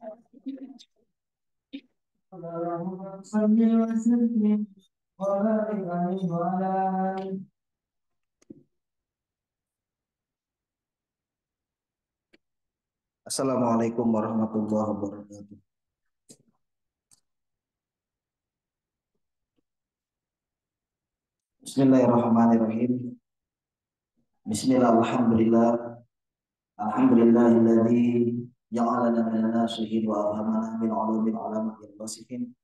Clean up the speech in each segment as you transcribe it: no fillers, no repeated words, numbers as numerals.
Assalamualaikum warahmatullahi wabarakatuh. Bismillahirrahmanirrahim. Bismillah, alhamdulillah. Alhamdulillahilladzi ja'alana minan nasihin wa alhamana min ulumil ulamatil wasihin.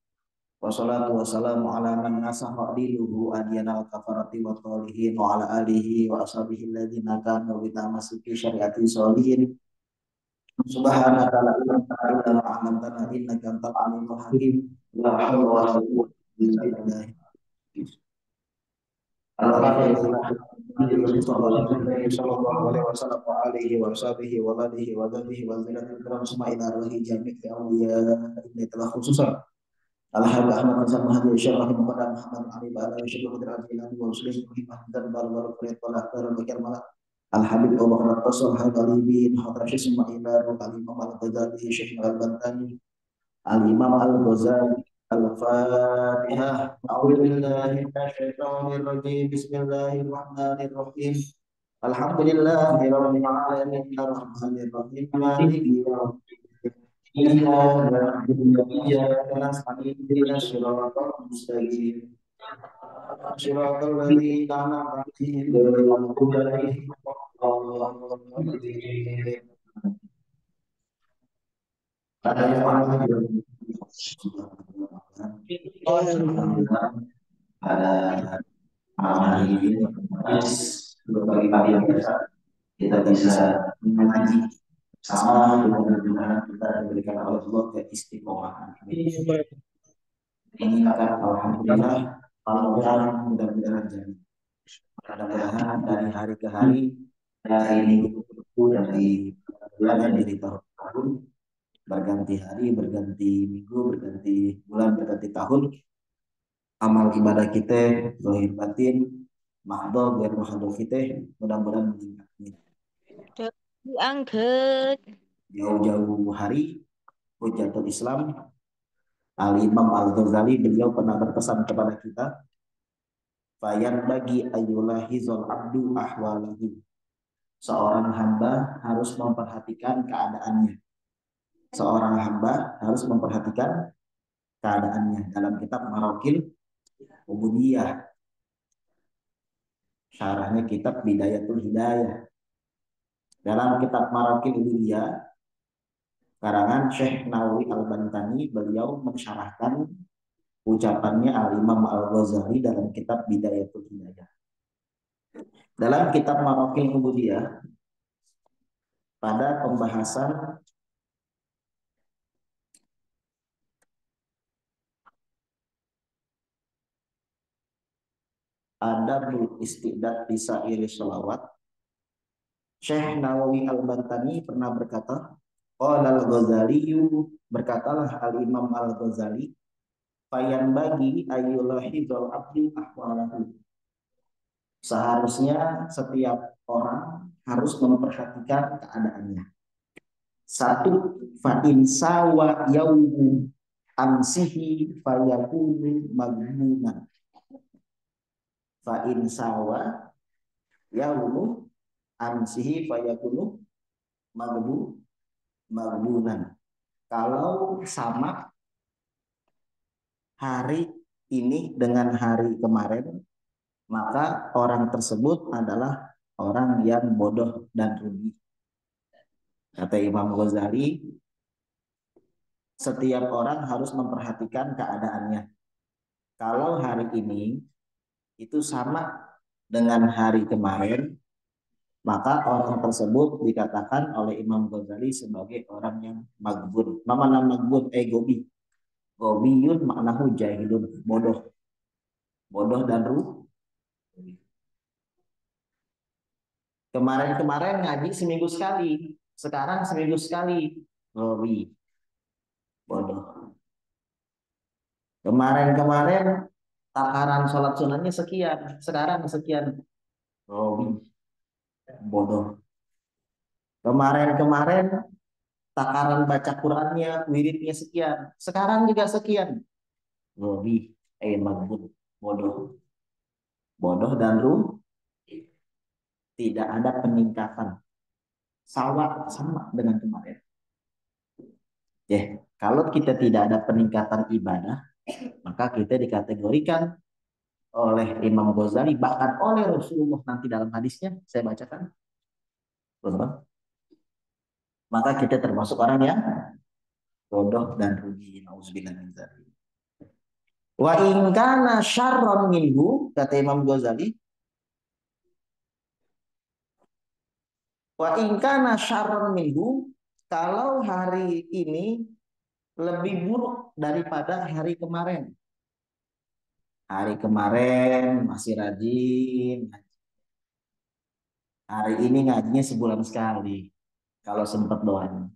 Wassalatu wassalamu ala man nasaha diluhu adiyana al-kafarati wa talihin wa ala alihi wa ashabihi alladzina kanu bitamasuki syariati sholihin. Subhanaka la ilaha illa anta a'lamtana innaka antal alimul hakim. La haula wa la quwwata illa billah. Alhamdulillah. Sallallahu alaihi wasallam wa alihi wa sahbihi wa alihi wa dzatihi wa zinatil kiram summa ila ruhi jami'i awliya ini telah khususan Al-Habib Ahmad Hasan Mahdi Syarah Muhammad Muhammad Ali Ba'ala Syekh Qadir Al-Jilani wa Muslim Muhammad dan Barbar Kulit wa Lahtar Bakir Malak Al-Habib Abu Bakar Rasul Al-Ghalibin Hadrashi summa ila ruh Al-Imam Al-Ghazali Syekh Al-Bantani Al-Imam Al-Ghazali Al-Fatihah. A'udzubillahi minasyaitonir rajim. Bismillahirrahmanirrahim. Alhamdulillahirabbil alamin arrahmanir rahim maliki yaumiddin. Iyyaka na'budu wa iyyaka nasta'in ihdinas siratal mustaqim. Siratal ladzina an'amta 'alaihim ghairil maghdubi 'alaihim waladdallin. Ada yang lagi pada malam hari ini berbagai pagi yang biasa kita bisa mengaji sama mudah-mudahan kita diberikan oleh Allah keistiqomahan. Ini akan alhamdulillah mudah-mudahan jadi. Mudah-mudahan dari hari ke hari, dari minggu ke minggu, dari bulan dari tahun ke tahun, berganti hari, berganti minggu, berganti bulan, berganti tahun, amal ibadah kita zahir batin mahdoh biar mahdoh kita mudah-mudahan meningkat. Diangkat Jauh-jauh hari Hujatul Islam Al-Imam Al-Ghazali beliau pernah berpesan kepada kita, fayan bagi ayyulahizul abdu ahwalahu. Seorang hamba harus memperhatikan keadaannya. Seorang hamba harus memperhatikan keadaannya. Dalam kitab Marokil Ubudiyah, syarahnya kitab Bidayatul Hidayah. Dalam kitab Marokil Ubudiyah karangan Syekh Nawawi Al-Bantani, beliau mensyarahkan ucapannya Al-Imam Al-Ghazali dalam kitab Bidayatul Hidayah. Dalam kitab Marokil Ubudiyah pada pembahasan Adabul Istidad di Sa'iri Sholawat, Syekh Nawawi Al-Bantani pernah berkata, qala Al-Ghazali, berkatalah Al-Imam Al-Ghazali, fayan bagi ayyulahizul abdu ahwalahu. Seharusnya setiap orang harus memperhatikan keadaannya. Satu, fa in sawa yaumu amsihi fayakunu maghmunan. Fa in sawa yaumu amsihi fayakunu maghmunan. Kalau sama hari ini dengan hari kemarin, maka orang tersebut adalah orang yang bodoh dan rugi. Kata Imam Ghazali, setiap orang harus memperhatikan keadaannya. Kalau hari ini itu sama dengan hari kemarin, maka orang tersebut dikatakan oleh Imam Ghazali sebagai orang yang magbun. Mana magbun? Gobi. Gobiyun maknahu jahilun, bodoh. Bodoh dan kemarin-kemarin ngaji seminggu sekali, sekarang seminggu sekali, gobi, bodoh. Kemarin-kemarin takaran sholat sunatnya sekian, sekarang sekian, gobi, bodoh. Kemarin-kemarin takaran baca Qurannya, wiridnya sekian, sekarang juga sekian. Lebih magbun, bodoh, bodoh dan tidak ada peningkatan. Sama dengan kemarin. Ya, kalau kita tidak ada peningkatan ibadah, maka kita dikategorikan oleh Imam Ghazali, bahkan oleh Rasulullah nanti dalam hadisnya, saya bacakan. Maka kita termasuk orang yang bodoh dan rugi. Nauzubillah min dzalik. Wa in kana syarran minhu, kata Imam Ghazali, wa in kana syarran minhu, kalau hari ini lebih buruk daripada hari kemarin. Hari kemarin masih rajin, hari ini ngajinya sebulan sekali. Kalau sempat doang.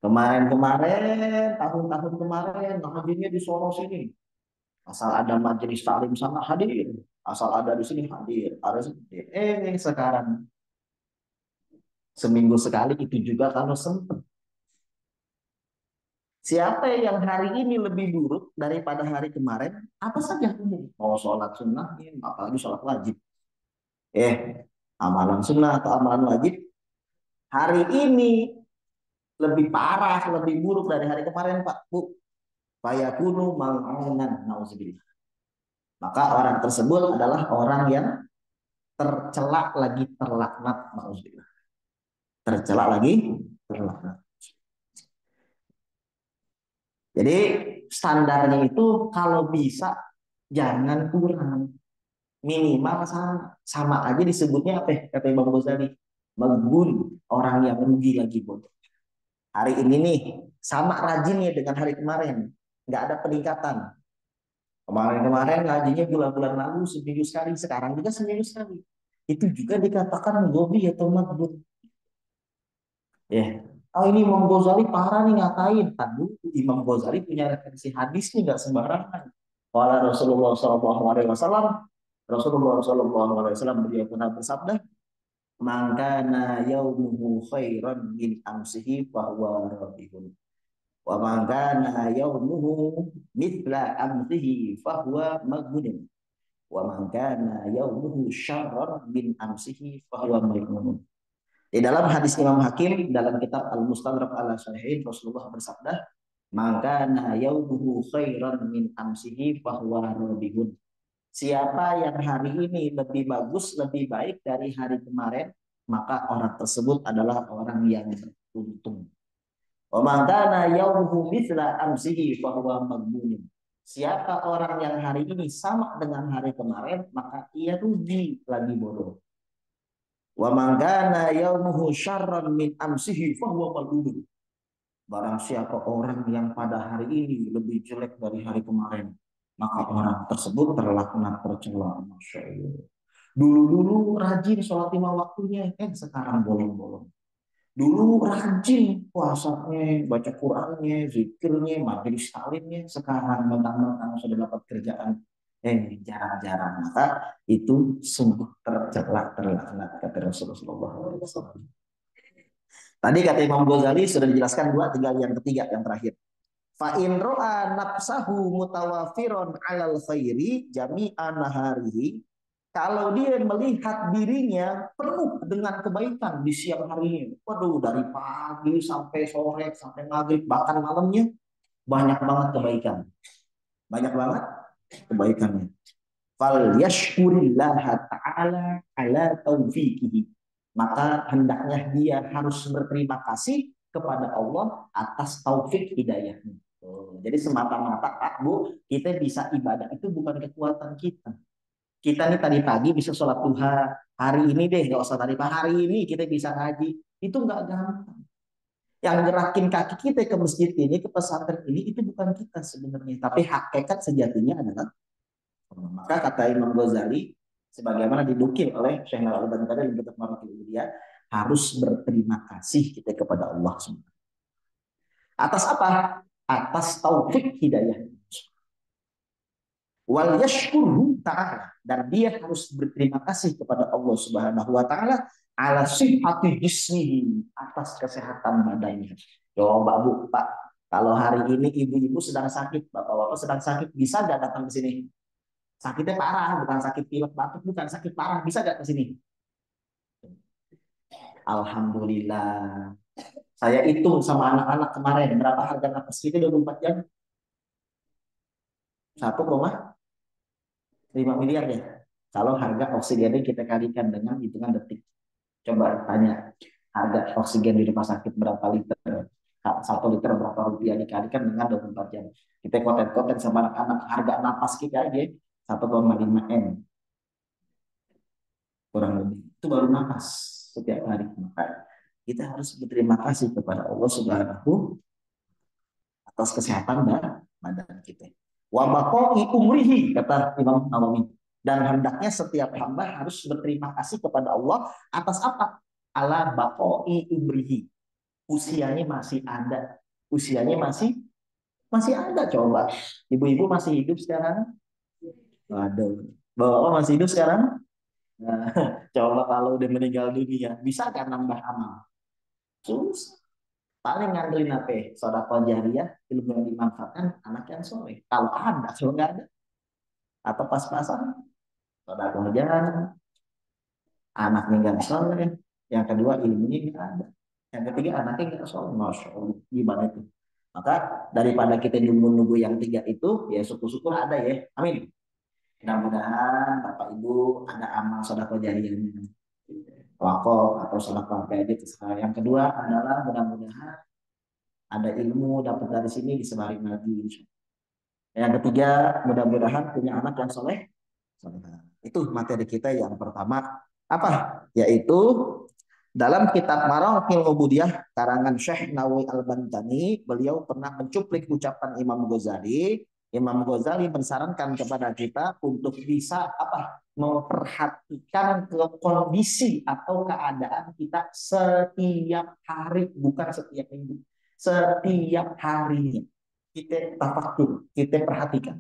Kemarin-kemarin, tahun-tahun kemarin, ngajinya di Solo sini. Asal ada majelis taklim sana hadir. Asal ada di sini hadir. Harus hadir. Sekarang seminggu sekali itu juga kalau sempat. Siapa yang hari ini lebih buruk daripada hari kemarin? Apa saja umum. Mau sholat sunnahnya, apalagi sholat wajib. Amalan sunnah atau amalan wajib hari ini lebih parah, lebih buruk dari hari kemarin, Pak, Bu. Fayakunu mal'unan, nauzubillah. Maka orang tersebut adalah orang yang tercelak lagi terlaknat, nauzubillah. Tercelak lagi terlaknat. Jadi standarnya itu kalau bisa jangan kurang, minimal sama aja disebutnya apa? Kata Imam Ghazali, magbun, orang yang rugi lagi bodoh. Hari ini nih sama rajinnya dengan hari kemarin, nggak ada peningkatan. Kemarin-kemarin ngajinya bulan-bulan lalu seminggu sekali, sekarang juga seminggu sekali. Itu juga dikatakan gobi atau magbun. Ya, oh ini Imam Ghazali parah nih ngatain. Tadu Imam Ghazali punya referensi hadis nih nggak sembarangan. Kalau Rasulullah Shallallahu Alaihi Wasallam, Rasulullah Shallallahu Alaihi Wasallam beliau pernah bersabda, "Mangkana yaumuhu khairan min amsihi fahuwa rabihun. Wa mangkana yaumuhu mithla amsihi fahuwa maghbunun. Wa mangkana yaumuhu syarran min amsihi fahuwa maghbunun." Di dalam hadis Imam Hakim dalam kitab Al-Mustadrak ala Sahihain, Rasulullah bersabda, "Maka na yaumuhu khairan min amsihi fahuwa rabihun." Siapa yang hari ini lebih bagus, lebih baik dari hari kemarin, maka orang tersebut adalah orang yang beruntung. Wa man kana yaumuhu mithla amsihi fahuwa maghbun. Siapa orang yang hari ini sama dengan hari kemarin, maka ia rugi lagi bodoh. Wa man kana yaumuhu syarran min amsihi fahuwa mal'un. Barang siapa orang yang pada hari ini lebih jelek dari hari kemarin, maka orang tersebut terlaknat, tercela. Masya Allah. Dulu-dulu rajin sholat 5 waktunya, sekarang bolong-bolong. Dulu rajin puasanya, baca Qurannya, zikirnya, majelis taklimnya. Sekarang mentang-mentang sudah dapat kerjaan, jarang-jarang. Maka itu sungguh tercela, terlaknat, kata Rasulullah SAW. Tadi kata Imam Ghazali sudah dijelaskan dua, tinggal yang ketiga, yang terakhir. Fa in ra'a nafsahu mutawafiron 'alal khairi jami'a naharihi. Kalau dia melihat dirinya penuh dengan kebaikan di siang harinya, waduh dari pagi sampai sore sampai maghrib bahkan malamnya banyak banget kebaikan, banyak banget kebaikannya. Fal yashkurillaha ta'ala ala taufiqihi. Maka hendaknya dia harus berterima kasih kepada Allah atas taufik hidayahnya. Jadi semata-mata Pak Bu, kita bisa ibadah itu bukan kekuatan kita. Kita nih tadi pagi bisa sholat duha, hari ini deh nggak usah tadi pagi, hari ini kita bisa ngaji, itu nggak gampang. Yang gerakin kaki kita ke masjid ini, ke pesantren ini, itu bukan kita sebenarnya, tapi hakikat sejatinya adalah Allah. Maka kata Imam Ghazali, sebagaimana didukil oleh Syekh Al-Albani tadi dalam kitab Mafatul Hidayah, harus berterima kasih kita kepada Allah SWT. Atas apa? Atas taufik hidayah. Wal yashkurhu ta'ala, dan dia harus berterima kasih kepada Allah Subhanahu wa taala ala sihhati jismihi, atas kesehatan badannya. Coba Bu, Pak, kalau hari ini ibu-ibu sedang sakit, bapak-bapak sedang sakit, bisa nggak datang ke sini? Sakitnya parah, bukan sakit pilek batuk, bukan sakit parah, bisa nggak ke sini? Alhamdulillah. Saya hitung sama anak-anak kemarin berapa harga napas kita 24 jam? 1,5 miliar ya. Kalau harga oksigennya kita kalikan dengan hitungan detik. Coba tanya, harga oksigen di rumah sakit berapa liter? 1 liter berapa rupiah dikalikan dengan 24 jam. Kita konten-konten sama anak-anak, harga napas kita aja 1,5 M kurang lebih. Itu baru napas setiap hari. Maka kita harus berterima kasih kepada Allah Subhanahu atas kesehatan badan kita. Wa baqai umrihi, kata Imam Nawawi. Dan hendaknya setiap hamba harus berterima kasih kepada Allah atas apa? Ala baqai umrihi. Usianya masih ada. Usianya masih ada, coba. Ibu-ibu masih hidup sekarang? Waduh. Bapak masih hidup sekarang? Nah, coba kalau udah meninggal dunia, bisa kan nambah amal? Susah. Paling ngandelin apa? Sedekah jariyah, ilmu yang dimanfaatkan, anak yang soleh. Kalau ada, kalau nggak ada, atau pas-pasan, sedekah jariyah, anaknya nggak soleh. Yang kedua ilmunya nggak ada. Yang ketiga anaknya nggak soleh. Masya Allah, gimana itu? Maka daripada kita nunggu-nunggu yang tiga itu, ya syukur-syukur ada ya. Amin. Mudah-mudahan Bapak Ibu ada amal sedekah jariyahnya. Wakaf atau sedekah apa aja terserah. Yang kedua adalah mudah-mudahan ada ilmu dapat dari sini disebarin lagi. Yang ketiga, mudah-mudahan punya anak yang soleh. Itu materi kita yang pertama. Apa? Yaitu dalam kitab Marahil Ubudiyah karangan Syekh Nawawi Al-Bantani, beliau pernah mencuplik ucapan Imam Ghazali. Imam Ghazali mensarankan kepada kita untuk bisa apa? Memperhatikan ke kondisi atau keadaan kita setiap hari, bukan setiap minggu. Setiap harinya kita tafakur, kita perhatikan.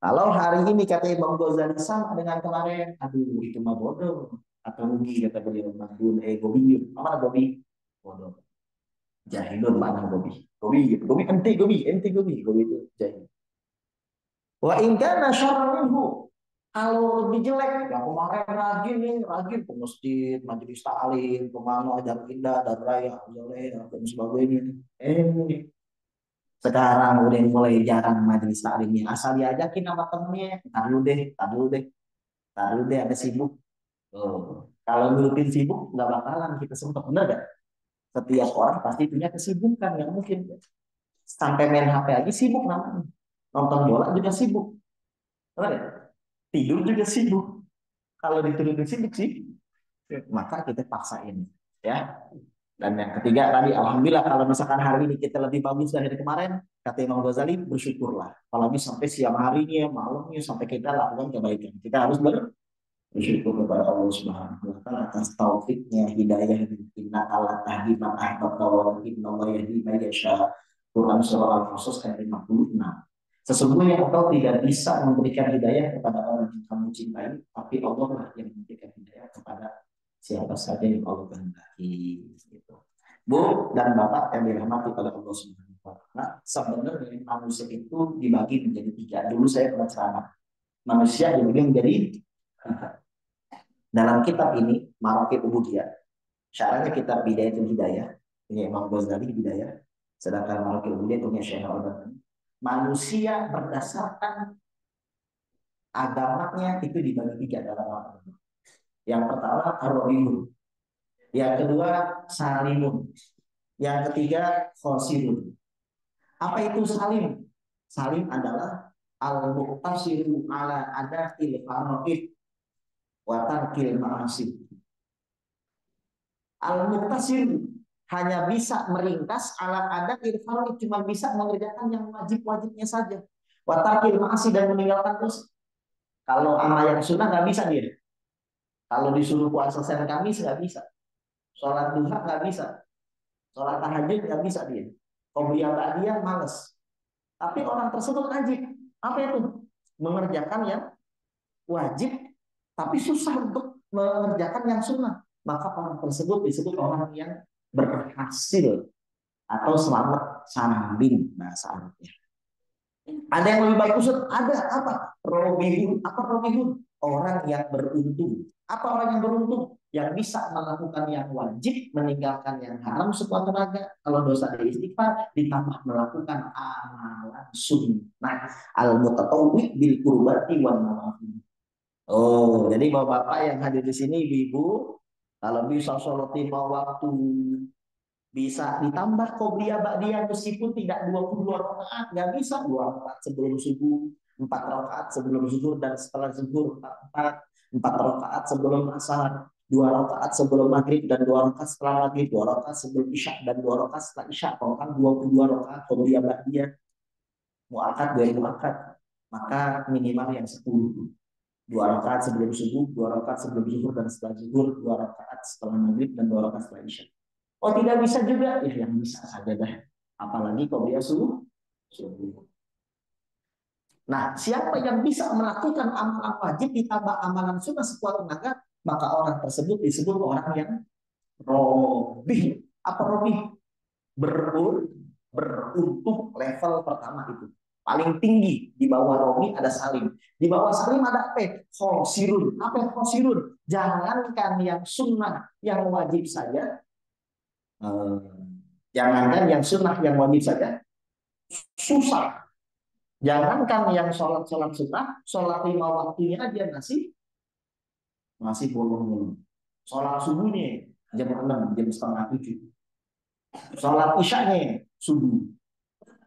Kalau hari ini kata Imam Ghazali sama dengan kemarin, aduh itu mah bodoh atau rugi kata beliau, Madun gobi, mana gobi? Bodoh. Jahilun mana gobi? Gobi ente gobi itu jahil. Wa in kana syarran minhu. Kalau lebih jelek, ya kemarin rajin nih, rajin ke masjid, majelis taklim, kemana ajar indah dan raya, dan sebagainya. Sekarang udah mulai jarang majelis taklimnya. Asal diajakin sama temennya, taruh deh, ada sibuk. Oh. Kalau nurutin sibuk, nggak bakalan kita sempat, bener gak? Setiap orang pasti punya kesibukan, yang mungkin. Sampai main HP aja sibuk namanya. Nonton bola juga sibuk. Bener gak? Tidur juga sibuk. Kalau diturutin sibuk sih, maka kita paksain. Ya, dan yang ketiga tadi, alhamdulillah kalau misalkan hari ini kita lebih bagus dari kemarin, kata Imam Ghazali, bersyukurlah. Apalagi sampai siang harinya, malamnya, sampai kita lakukan kebaikan. Kita harus bersyukur kepada Allah Subhanahu wa taala atas taufiknya, hidayah. Inna Allah tahdi man ahbabta wa inna Allah yahdi man yasha. Quran surah Al-Qasas ayat 56. Sesungguhnya engkau tidak bisa memberikan hidayah kepada orang yang kamu cintai, tapi Allah lah yang memberikan hidayah kepada siapa saja yang Allah kehendaki. Gitu. Bu dan Bapak yang dirahmati oleh Allah Subhanahu wa taala, sebenarnya manusia itu dibagi menjadi tiga. Dulu saya pernah ceramah. Manusia dibagi menjadi dalam kitab ini Maraqib Ubudiyah. Syarahnya kitab Bidayatul Hidayah, ini Imam Ghazali Hidayah, sedangkan Maraqib Ubudiyah punya Syekh Al-Albani. Manusia berdasarkan agamanya itu dibagi tiga dalam agama. Yang pertama ar-robiyun, yang kedua salimun, yang ketiga khosirun. Apa itu salim? Salim adalah al-muqtasiru ala ada il-faraid wa tarkil ma'asib. Al-muqtasiru hanya bisa meringkas ala ada il-faraid, cuma bisa mengerjakan yang wajib-wajibnya saja. Wa tarkil ma'asib, dan meninggalkan dosa. Kalau amal yang sunnah nggak bisa dia. Kalau disuruh puasa Senin Kamis nggak bisa. Sholat duha nggak bisa. Sholat tahajud nggak bisa dia. Qobliyah ba'diyah males. Tapi orang tersebut wajib. Apa itu? Mengerjakan yang wajib, tapi susah untuk mengerjakan yang sunnah. maka orang tersebut disebut orang yang berhasil atau selamat salim bahasa Arabnya. Ada yang lebih bagus, ada apa? Robihun. Apa robihun? Orang yang beruntung. Apa orang yang beruntung? Yang bisa melakukan yang wajib, meninggalkan yang haram sekuat tenaga. Kalau dosa dari istighfar, ditambah melakukan amalan sunnah al-mutatawwi bil qurbati wan nawafil. Oh, jadi bapak-bapak yang hadir di sini, ibu-ibu, kalau bisa sholat lima waktu, bisa ditambah qobliyah ba'diyah meskipun tidak 22 rakaat, nggak bisa 2 rakaat sebelum subuh, 4 rakaat sebelum zuhur dan setelah zuhur, 4 rakaat sebelum asar, 2 rakaat sebelum maghrib dan 2 rakaat setelah maghrib, 2 rakaat sebelum isya dan 2 rakaat setelah isya. Kalau kan 22 rakaat qobliyah ba'diyah, muakkad dua muakkad, maka minimal yang 10. 2 rakaat sebelum subuh, 2 rakaat sebelum zuhur dan setelah zuhur, 2 rakaat setelah maghrib dan 2 rakaat setelah isya. Oh tidak bisa juga, ya yang bisa saja dah. Apalagi kalau dia subuh. Nah, siapa yang bisa melakukan amalan wajib ditambah amalan sunnah sekuat tenaga, maka orang tersebut disebut orang yang robih. Apa robih? Beruntung level pertama itu. Paling tinggi di bawah robi ada salim. Di bawah salim ada apa? Khosirun. Apa khosirun? Jangankan yang sunnah, yang wajib saja. Jangankan yang sunnah, yang wajib saja susah. Jangankan yang sholat sunnah, sholat 5 waktunya aja masih bolong-bolong. Sholat subuhnya jam 6, jam setengah 7. Sholat isyanya subuh.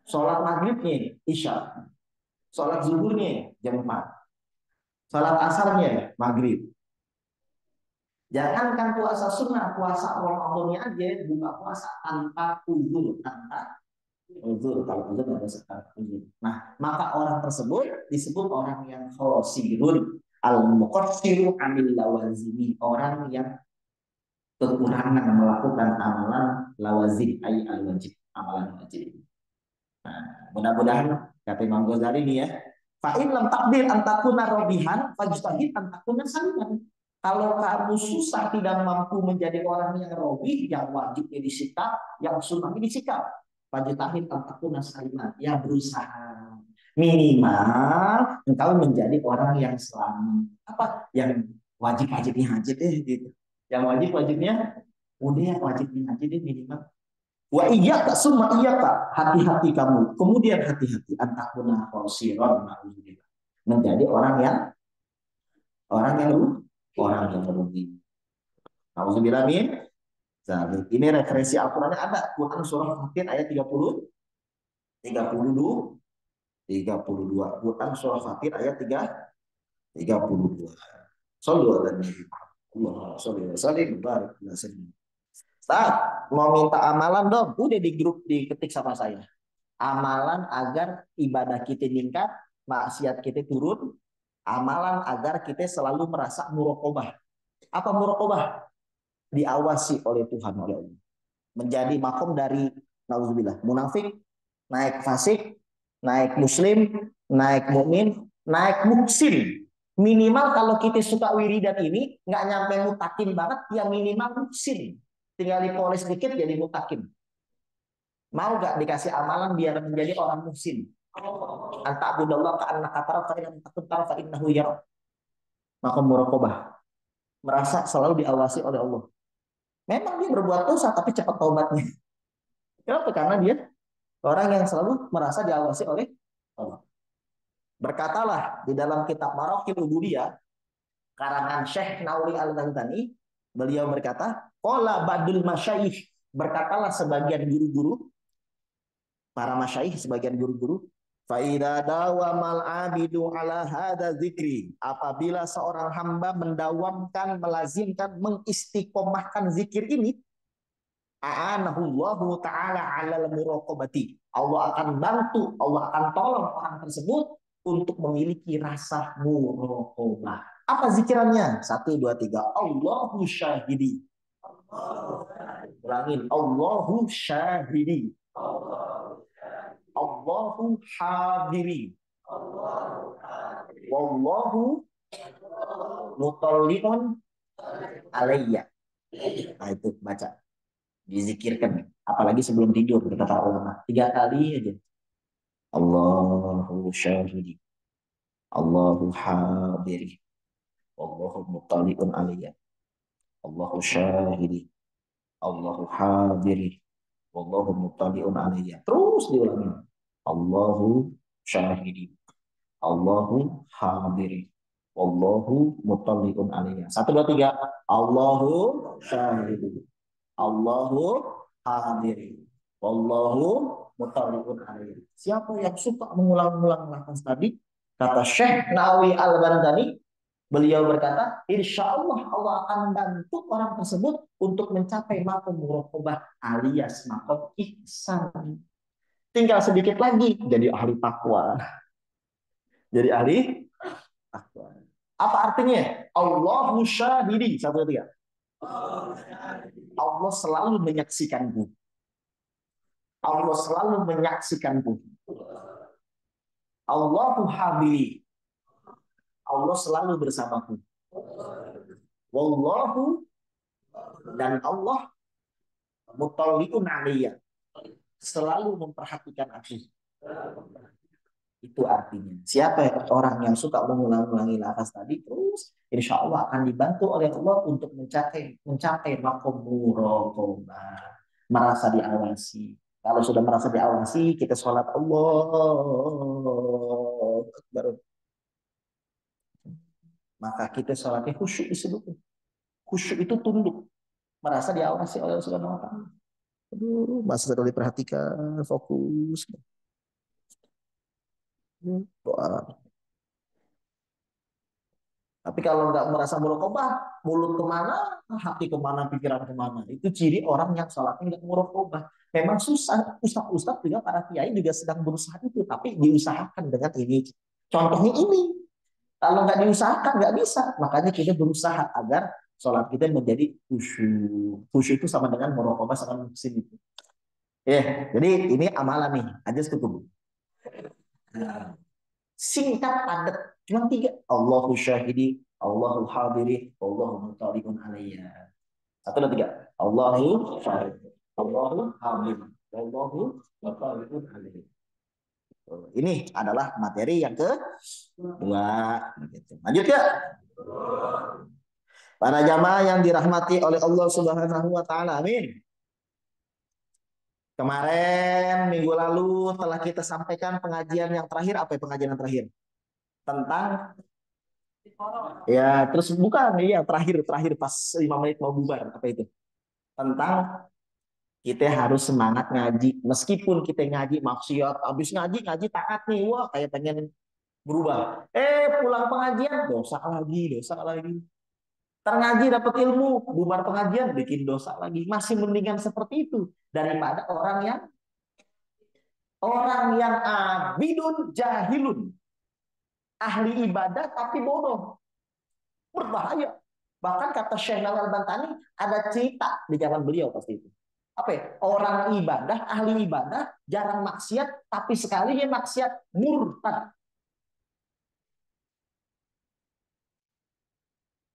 Sholat maghribnya isya. Sholat zuhurnya jam 4. Sholat asarnya maghrib. Jangankan puasa sunnah, puasa Ramadannya aja buka puasa tanpa uzur, tanpa uzur. Kalau uzur ada sekarang uzur. Nah, maka orang tersebut disebut orang yang khosirun al-muqassiru amil lawazimi, orang yang kekurangan melakukan amalan lawazim ay al-wajib, amalan wajib. Nah, mudah-mudahan kata Imam Ghazali ini ya, fa'in lam takdir antakuna robihan, fajtahid antakuna saliman. Kalau kamu susah tidak mampu menjadi orang yang robih, yang wajibnya disikap, yang sunnahnya disikap, fajtahid antakuna saliman. Ya berusaha minimal engkau menjadi orang yang selamat. Apa? Yang wajib-wajibnya haji deh gitu. Yang wajib-wajibnya udah yang wajibnya haji deh minimal. Wa iya kak summa iya kak, hati-hati kamu. Kemudian hati-hati antakuna khosiron, menjadi orang yang rugi. Nauzubillah min dzalik. Ini referensi Al-Qur'annya ada. Quran surah Fatir ayat 30, 32, 32. Quran surah Fatir ayat 32. Shallu ala nabi. Allahumma shalli wa sallim barik ala sayyidina. Ustaz, mau minta amalan dong. Udah di grup diketik sama saya. Amalan agar ibadah kita meningkat, maksiat kita turun, amalan agar kita selalu merasa muraqabah. Apa muraqabah? Diawasi oleh Tuhan, oleh Allah. Menjadi makom dari nauzubillah, munafik, naik fasik, naik muslim, naik mukmin, naik muksin. Minimal kalau kita suka wiridan ini nggak nyampe mutakin banget, ya minimal muksin. Tinggal dipoles dikit jadi mutakin. Mau gak dikasih amalan biar menjadi orang muhsin? Anta'budallah ka'annaka tara fa in takun tara fa innahu yara. Maka muraqabah. Merasa selalu diawasi oleh Allah. Memang dia berbuat dosa tapi cepat taubatnya. Kenapa? Karena dia orang yang selalu merasa diawasi oleh Allah. Berkatalah di dalam kitab Maraqil Ubudiyah karangan Syekh Nawawi Al-Bantani, beliau berkata, qala badul masyayikh, berkatalah sebagian guru-guru, para masyayikh, sebagian guru-guru, faida dawamal abidu ala hada zikri, apabila seorang hamba mendawamkan, melazimkan, mengistiqomahkan zikir ini, a'anahullahu ta'ala alal muraqabati, Allah akan bantu, Allah akan tolong orang tersebut untuk memiliki rasa muraqabah. Apa zikirannya? 1, 2, 3. Allahu syahidi. Ulangin. Allahu syahidi. Allahu hadiri. Wallahu mutalliqun alayya. Nah itu baca, dizikirkan. Apalagi sebelum tidur, kata para ulama. 3 kali aja. Allahu syahidi. Allahu hadiri. Allahu muttali'un aliyya. Allahu syahidi. Allahu hadiri. Wallahu muttali'un aliyya. Terus diulangi. Allahu syahidi. Allahu hadiri. Wallahu muttali'un aliyya. 1, 2, 3. Allahu syahidi. Allahu hadiri. Wallahu muttali'un alaihi. Siapa yang suka mengulang-ulang lafaz tadi? Kata Syekh Nawawi Al-Bandani, beliau berkata, insya Allah Allah akan membantu orang tersebut untuk mencapai makom muraqabah alias makom ihsan. Tinggal sedikit lagi jadi ahli takwa. Jadi ahli takwa. Apa artinya? Allahu syahidi. 1, 2, 3. Allah selalu menyaksikanku. Allah selalu menyaksikanku. Allahu habili. Allah selalu bersamaku. Wallahu, dan Allah mutalliun aliyya, selalu memperhatikan aku. Itu artinya. Siapa orang yang suka mengulang-ulangi lafaz tadi terus, insya Allah akan dibantu oleh Allah untuk mencapai makom muraqabah, merasa diawasi. Kalau sudah merasa diawasi, kita sholat Allah Akbar. Maka kita sholatnya khusyuk disebut. Khusyuk itu tunduk, merasa diawasi oleh Allah Subhanahu Wa Taala. Aduh, masa sekali diperhatikan, fokus. Doa. Tapi kalau nggak merasa muraqabah, mulut kemana, hati kemana, pikiran kemana. Itu ciri orang yang sholatnya nggak muraqabah. Memang susah. Ustaz-ustaz juga, para kiai juga sedang berusaha itu. Tapi diusahakan dengan ini. Contohnya ini. Kalau nggak diusahakan, nggak bisa. Makanya kita berusaha agar sholat kita menjadi khusyuk. Khusyuk itu sama dengan muraqabah sama muhsin itu. Ya, jadi ini amalan nih. Aja cukup. Nah, singkat padat, cuma 3. Allahu syahidi, Allahu hadiri, Allahu mutaliun alayya. 1, 2, 3. Allahu syahidi, Allahu hadiri, Allahu mutaliun alayya. Ini adalah materi yang kedua. Gitu. Lanjut ya. Para jamaah yang dirahmati oleh Allah Subhanahu wa taala. Amin. Kemarin minggu lalu telah kita sampaikan pengajian yang terakhir. Apa ya pengajian yang terakhir? Tentang, ya, terus bukan, ya terakhir pas 5 menit mau bubar, apa itu? Tentang kita harus semangat ngaji. Meskipun kita ngaji maksiat, habis ngaji taat nih, wah kayak pengen berubah. Pulang pengajian dosa lagi. Ngaji dapat ilmu, bubar pengajian bikin dosa lagi. Masih mendingan seperti itu daripada orang yang abidun jahilun, ahli ibadah tapi bodoh. Berbahaya. Bahkan kata Syekh Al-Bantani, ada cerita di zaman beliau pasti itu. Apa ya? Orang ibadah, ahli ibadah, jarang maksiat, tapi sekali dia maksiat, murtad.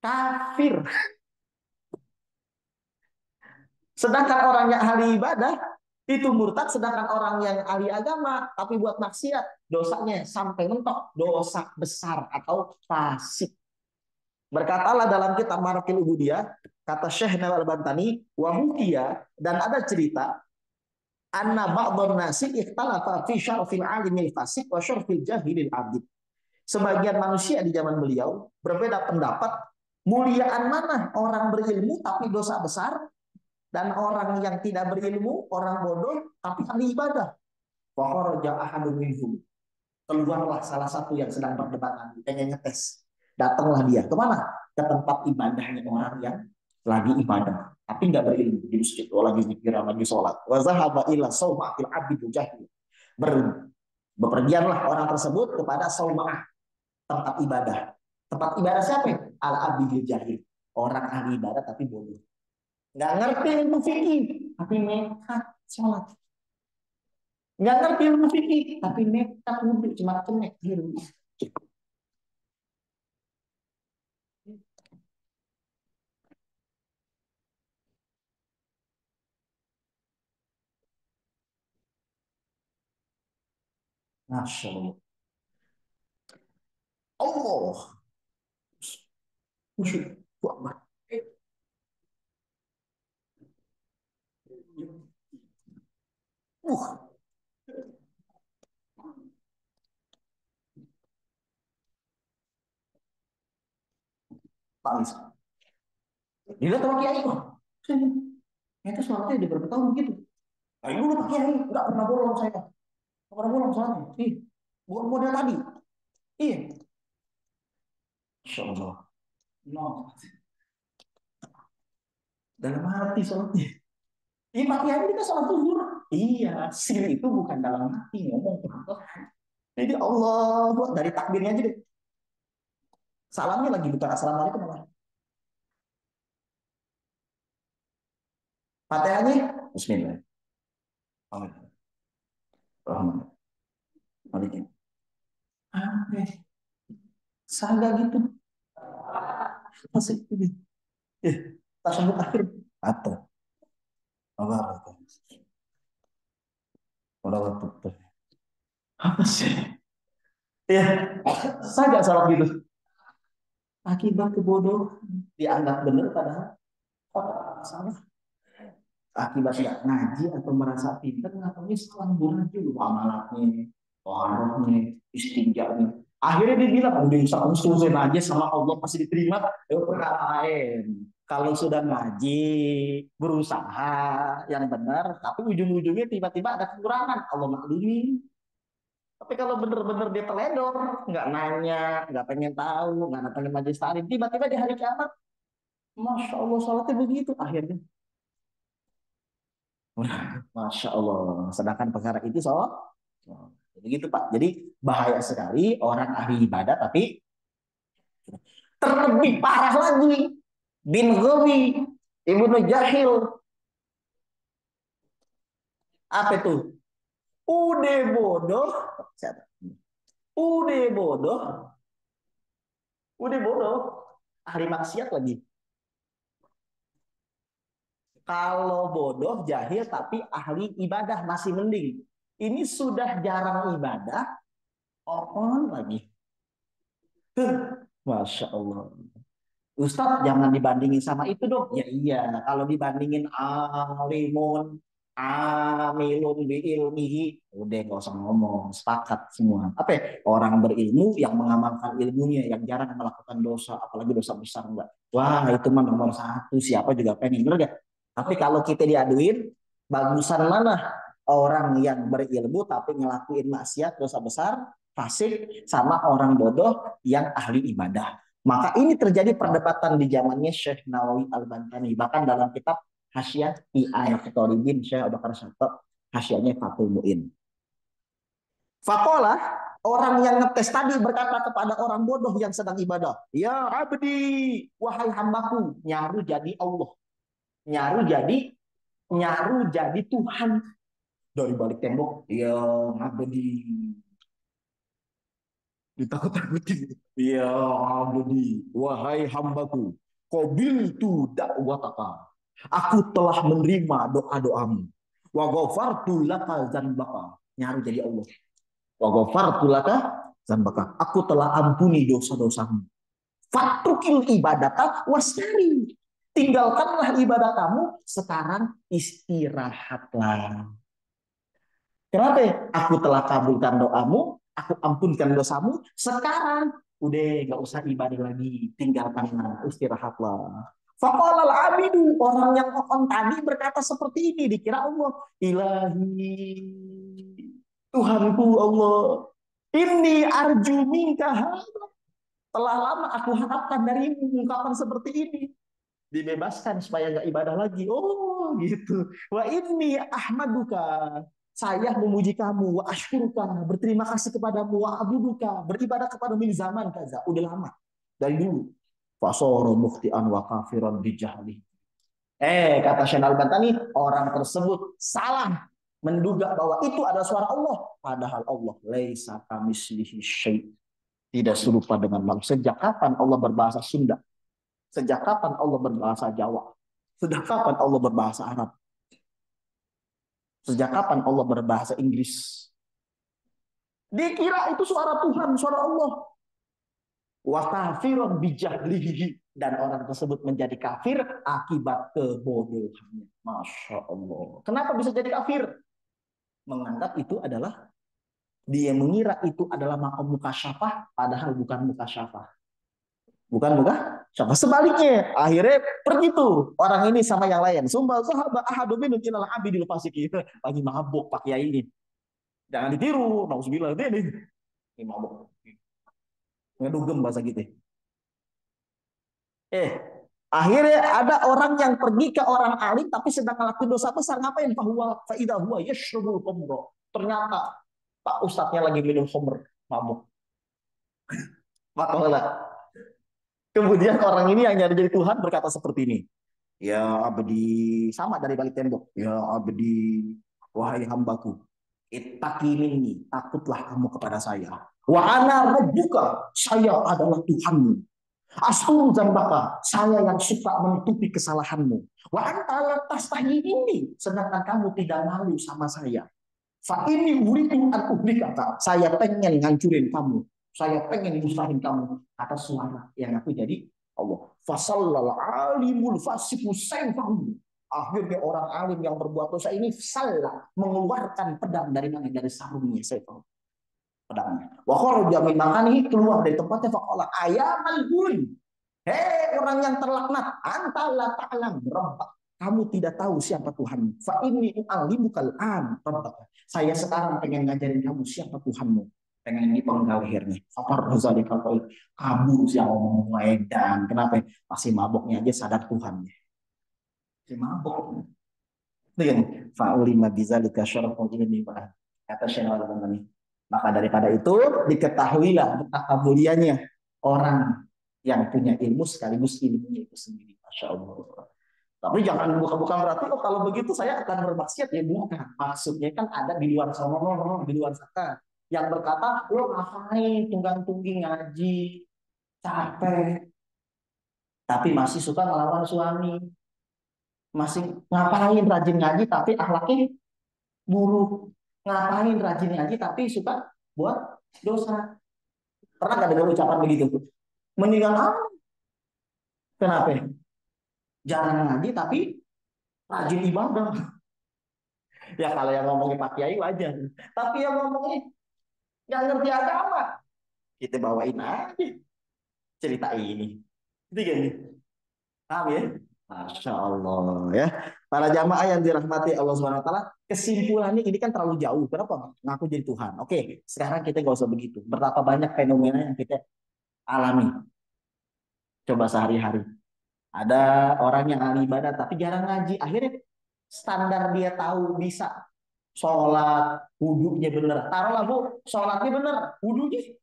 Kafir. Sedangkan orang yang ahli ibadah, itu murtad. Sedangkan orang yang ahli agama, tapi buat maksiat, dosanya sampai mentok. Dosa besar atau fasik. Berkatalah dalam kitab Marakil Ubudiyah, kata Syekh Nawal Bantani, wahukia, dan ada cerita, anna ba'dhan nasi ikhtalafa fi syarfil alimil fasik wa syarfil jahilil abid. Sebagian manusia di zaman beliau berbeda pendapat, muliaan mana orang berilmu tapi dosa besar, dan orang yang tidak berilmu, orang bodoh tapi ahli ibadah. Wa kharaja ahadun minhum. Keluarlah salah satu yang sedang berdebat, pengen ngetes. Datanglah dia kemana? Ke tempat ibadahnya orang yang lagi ibadah, tapi nggak berilmu di masjid, lagi zikir, lagi sholat. Wa zahaba ila saumatil abidul jahil. Bepergianlah orang tersebut kepada saumah, tempat ibadah. Tempat ibadah siapa? Al abidul jahil, orang ahli ibadah tapi bodoh. Nggak ngerti ilmu fikih, tapi nekat sholat. Nggak ngerti ilmu fikih, tapi nekat wudhu, cuma kenek ilmu. Masya Allah. Allah. Khusyuk. Wah, uh, tangis. Dilihat sama kiai kok. Itu sholatnya udah berapa tahun gitu. Nah, ini udah pakai kiai, nggak pernah bolong saya. Nggak pernah bolong sholatnya. Ih, bukan model tadi. Iya. Masya Allah. No. Dalam hati sholatnya. Iya, Pak Kiai kita sholat zuhur. Iya, sir itu bukan dalam hati ngomong. Jadi Allah dari takbirnya aja deh. Salamnya lagi bukan assalamualaikum apa? Fatihahnya Bismillah. Amin. Rahman. Malikin. Aneh. Saga gitu. Masih ini. Eh, tasawuf akhir. Atau apa? Kalau waktu apa sih? Ya, saja salah gitu. Akibat kebodohan dianggap benar padahal salah. Akibat nggak ngaji atau merasa pintar ngapain salah bulan juga amalatnya, toharohnya, istinjanya. Akhirnya dia bilang, udah bisa usulin aja sama Allah pasti diterima. Ya perkara lain. Kalau sudah ngaji, berusaha yang benar, tapi ujung-ujungnya tiba-tiba ada kekurangan. Allah maklumi. Tapi kalau benar-benar dia teledor, nggak nanya, nggak pengen tahu, nggak datangin majelis taklim, tiba-tiba di hari kiamat, masya Allah, salatnya begitu akhirnya. Masya Allah. Sedangkan perkara itu begitu Pak. Jadi bahaya sekali orang ahli ibadah tapi terlebih parah lagi. Bin Ghawi, Ibnu Jahil, apa itu? Udah bodoh, udah bodoh, udah bodoh, ahli maksiat lagi. Kalau bodoh, jahil, tapi ahli ibadah masih mending. Ini sudah jarang ibadah, on lagi. Masya Allah. Ustadz jangan dibandingin sama itu dong. Ya iya, kalau dibandingin alimun, amilun bi ilmihi, udah nggak usah ngomong, sepakat semua. Apa ya? Orang berilmu yang mengamalkan ilmunya, yang jarang melakukan dosa, apalagi dosa besar enggak. Wah itu mah nomor satu, siapa juga pengen, bener gak? Tapi kalau kita diaduin, bagusan mana orang yang berilmu tapi ngelakuin maksiat, dosa besar, fasik, sama orang bodoh yang ahli ibadah. Maka ini terjadi perdebatan di zamannya Syekh Nawawi Al-Bantani. Bahkan dalam kitab Hasyiah I'an Qutolibin Syekh Abu Bakar Syato, hasyiahnya Fathul Mu'in. Fakola, orang yang ngetes tadi berkata kepada orang bodoh yang sedang ibadah, ya abdi, wahai hambaku, nyaru jadi Allah. Nyaru jadi Tuhan dari balik tembok. Ya abdi, ditakut-takutin. Ya abdi, wahai hambaku, qabiltu da'wataka. Aku telah menerima doa-doamu. Wa ghafartu laka dzanbaka. Nyaru jadi Allah. Wa ghafartu laka dzanbaka. Aku telah ampuni dosa-dosamu. Fatrukil ibadata wasari. Tinggalkanlah ibadah kamu, sekarang istirahatlah. Kenapa? Aku telah kabulkan doamu, aku ampunkan dosamu. Sekarang udah nggak usah ibadah lagi, tinggalkanlah, istirahatlah. Faqalal abidu, orang yang on tadi berkata seperti ini, dikira Allah, Ilahi, Tuhanku Allah, ini arju minka, telah lama aku harapkan darimu ungkapan seperti ini. Dibebaskan supaya nggak ibadah lagi. Oh gitu. Wa inni ahmaduka, saya memuji kamu, wa ashkuruka, berterima kasih kepadamu, wa abuduka, beribadah kepada min zaman kaza, udah lama dari dulu. Fasoro mukhtian wa kafiran bijahli. Kata Syekh Al-Bantani, orang tersebut salah menduga bahwa itu adalah suara Allah, padahal Allah laisa kamislihi syai', tidak serupa dengan manusia. Sejak kapan Allah berbahasa Sunda? Sejak kapan Allah berbahasa Jawa? Sejak kapan Allah berbahasa Arab? Sejak kapan Allah berbahasa Inggris? Dikira itu suara Tuhan, suara Allah. Wa kafiron bijahlihi, dan orang tersebut menjadi kafir akibat kebodohannya. Masya Allah. Kenapa bisa jadi kafir? Menganggap itu adalah, dia mengira itu adalah makom mukasyafah, padahal bukan mukasyafah. Bukan mukasyafah. Sebaliknya, akhirnya pergi tuh orang ini sama yang lain. Sumpah sahabat ahadu minum ilal abidil fasiki. Lagi mabuk Pak Kiai ini. Jangan ditiru. Nauzubillah ini. Ini mabuk. Ngedugem bahasa gitu. Akhirnya ada orang yang pergi ke orang alim tapi sedang ngelakuin dosa besar. Ngapain? Fahuwa faidah huwa yashrubul khamra. Ternyata Pak Ustadznya lagi minum khamr, mabuk. Maka kemudian orang ini yang nyari jadi Tuhan berkata seperti ini. Ya abdi, sama dari balik tembok. Ya abdi, wahai hambaku, ittaqi minni, takutlah kamu kepada saya. Wa ana rabbuka, saya adalah Tuhanmu. Asturu zambaka, saya yang suka menutupi kesalahanmu. Wa anta la tastahi ini, sedangkan kamu tidak malu sama saya. Fa ini uridu an uhlika, saya pengen ngancurin kamu. Saya pengen nyusahin kamu atas suara yang aku jadi Allah. Fasallal alimul fasiku sayfahu. Akhirnya orang alim yang berbuat dosa ini salah mengeluarkan pedang dari mana? Dari sarungnya sayfahu. Pedangnya. Wa kharaja min makanihi, keluar dari tempatnya, faqala ayamal gun. Hei orang yang terlaknat, anta la ta'lam rabbak. Kamu tidak tahu siapa Tuhanmu. Fa inni u'allimukal an rabbak. Saya sekarang pengen ngajarin kamu siapa Tuhanmu. Pengen dipenggal lehernya. Fapar zalikal qaul. Kabur sih ngomong edan. Kenapa? Masih maboknya aja sadar Tuhannya. Masih mabok. Dengan fa'ulima bizalika syarafun ilmi wa kata Syekh Al-Albani. Maka daripada itu diketahuilah betapa mulianya orang yang punya ilmu sekaligus ilmunya itu sendiri. Masya Allah. Tapi jangan bukan berarti oh kalau begitu saya akan bermaksiat, ya bukan. Maksudnya kan ada di luar sana, di luar sana yang berkata, lo ngapain tunggang-tunggi ngaji, capek, tapi masih suka melawan suami, masih ngapain rajin ngaji tapi akhlaknya buruk, ngapain rajin ngaji tapi suka buat dosa. Pernah nggak dengar ucapan begitu? Mendingan kenapa? Jangan ngaji tapi rajin ibadah. Ya kalau yang ngomongin Pak Kiai wajar. Tapi yang ngomongin nggak ngerti agama, kita bawain aja cerita ini. Itu gini. Paham ya? Masya Allah ya. Para jamaah yang dirahmati Allah SWT, kesimpulannya ini kan terlalu jauh. Kenapa? Ngaku jadi Tuhan. Oke, sekarang kita nggak usah begitu. Betapa banyak fenomena yang kita alami. Coba sehari-hari. Ada orang yang ahli ibadah tapi jarang ngaji. Akhirnya standar dia tahu bisa sholat, wudhunya bener. Taruhlah bu, sholatnya bener, wudhunya.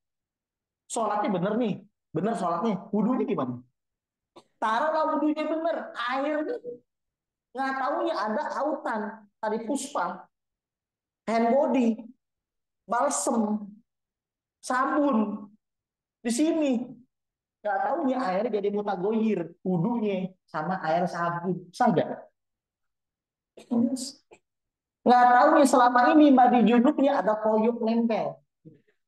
Sholatnya bener nih. Bener sholatnya, wudhunya gimana? Taruhlah wudhunya bener, airnya nggak taunya ada autan, tadi puspa, hand body, balsem, sabun di sini. Nggak taunya airnya jadi mutagoyir, wudhunya sama air sabun saja. Nggak taunya selama ini mandi junubnya ada koyok nempel.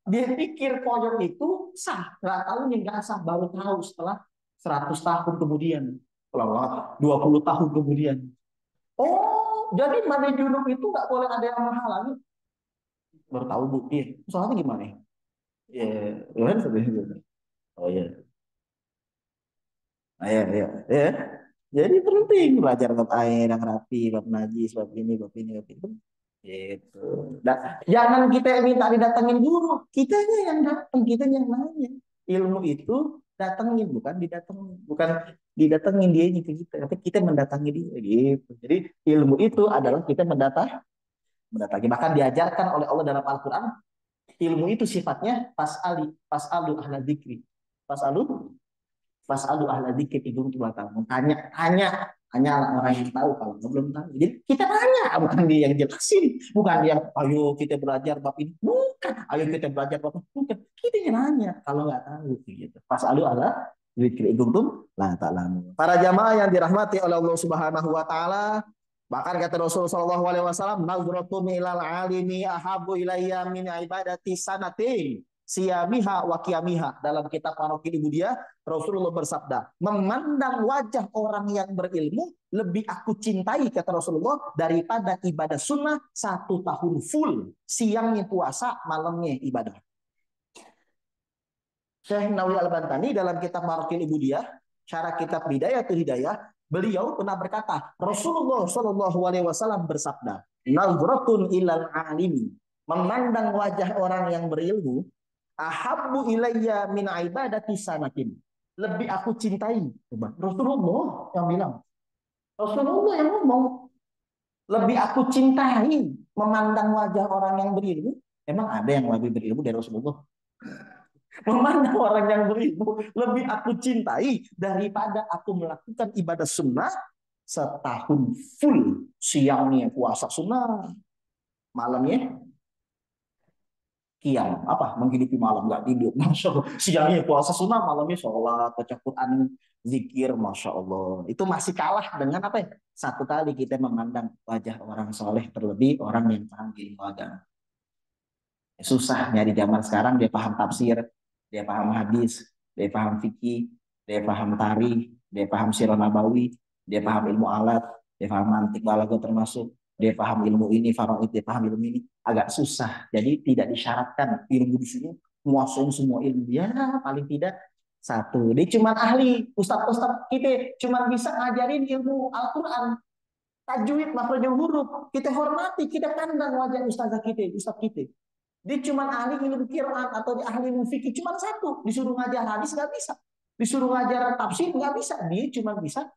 Dia pikir koyok itu sah, nggak taunya nggak sah, baru tahu setelah 100 tahun kemudian, 20 tahun kemudian. Oh, jadi mandi junub itu nggak boleh ada yang menghalangi. Baru tahu bu, iya. Soalnya gimana? Ya, ya, oh ya, ya, ya, ya. Jadi penting belajar bab air yang rapi, bab najis, bab ini, bab ini, bab itu. Gitu. Nah, jangan kita minta didatengin guru, kitanya yang datang, kitanya yang nanya. Ilmu itu datengin, bukan didatengin, bukan didatengin dia ke kita, tapi kita mendatangi dia gitu. Jadi ilmu itu adalah kita mendatangi. Bahkan diajarkan oleh Allah dalam Al-Quran, ilmu itu sifatnya pas'alu ahla dzikri. Pas'alu ahla dzikri itu tanya orang yang tahu kalau belum tahu. Jadi kita tanya, bukan dia yang jelasin, bukan dia ayo kita belajar bab ini, bukan. Ayo kita belajar bab ini, bukan. Kita yang nanya kalau nggak tahu gitu. Pas'alu ahla dzikri itu lah ta'lamu. Para jamaah yang dirahmati oleh Allah Subhanahu wa taala, Bahkan kata Rasulullah SAW, "Nazratun ilal alimi ahabu ilayya min ibadati sanatin siyamiha wa qiyamiha." Dalam kitab Marokil Ibudiyah, Rasulullah bersabda, memandang wajah orang yang berilmu lebih aku cintai, kata Rasulullah, daripada ibadah sunnah 1 tahun full. Siangnya puasa, malamnya ibadah. Syekh Nawawi Al-Bantani dalam kitab Marokil Ibudiyah, syarah kitab Bidayatul Hidayah, beliau pernah berkata, Rasulullah Shallallahu Alaihi Wasallam bersabda, "Nazratun ilal alimi," memandang wajah orang yang berilmu, ahabbu ilayya min ibadati sanatin. Lebih aku cintai. Coba, Rasulullah yang bilang. Rasulullah yang ngomong. Lebih aku cintai memandang wajah orang yang berilmu. Emang ada yang lebih berilmu dari Rasulullah? Memandang orang yang berilmu lebih aku cintai daripada aku melakukan ibadah sunnah 1 tahun full. Siangnya puasa sunnah, malamnya kiam, apa, menghidupi malam nggak tidur, masya Allah. Siangnya puasa sunnah, malamnya sholat, baca Quran, zikir, masya Allah. Itu masih kalah dengan apa ya? 1 kali kita memandang wajah orang soleh, terlebih orang yang paham ilmu agama. Susahnya di zaman sekarang dia paham tafsir, dia paham hadis, dia paham fikih, dia paham tarikh, dia paham sirah nabawi, dia paham ilmu alat, dia paham mantik balaghah termasuk, dia paham ilmu ini, faraid, dia paham ilmu ini. Agak susah. Jadi tidak disyaratkan ilmu di sini menguasai semua ilmu. Ya paling tidak satu. Dia cuma ahli, ustaz-ustaz kita cuma bisa ngajarin ilmu Al-Quran, tajwid, makhrajul huruf. Kita hormati, kita pandang wajah ustazah kita, ustaz kita. Dia cuma ahli ilmu Quran atau ahli ilmu fikih cuma satu. Disuruh ngajar hadis nggak bisa. Disuruh ngajar tafsir nggak bisa. Dia cuma bisa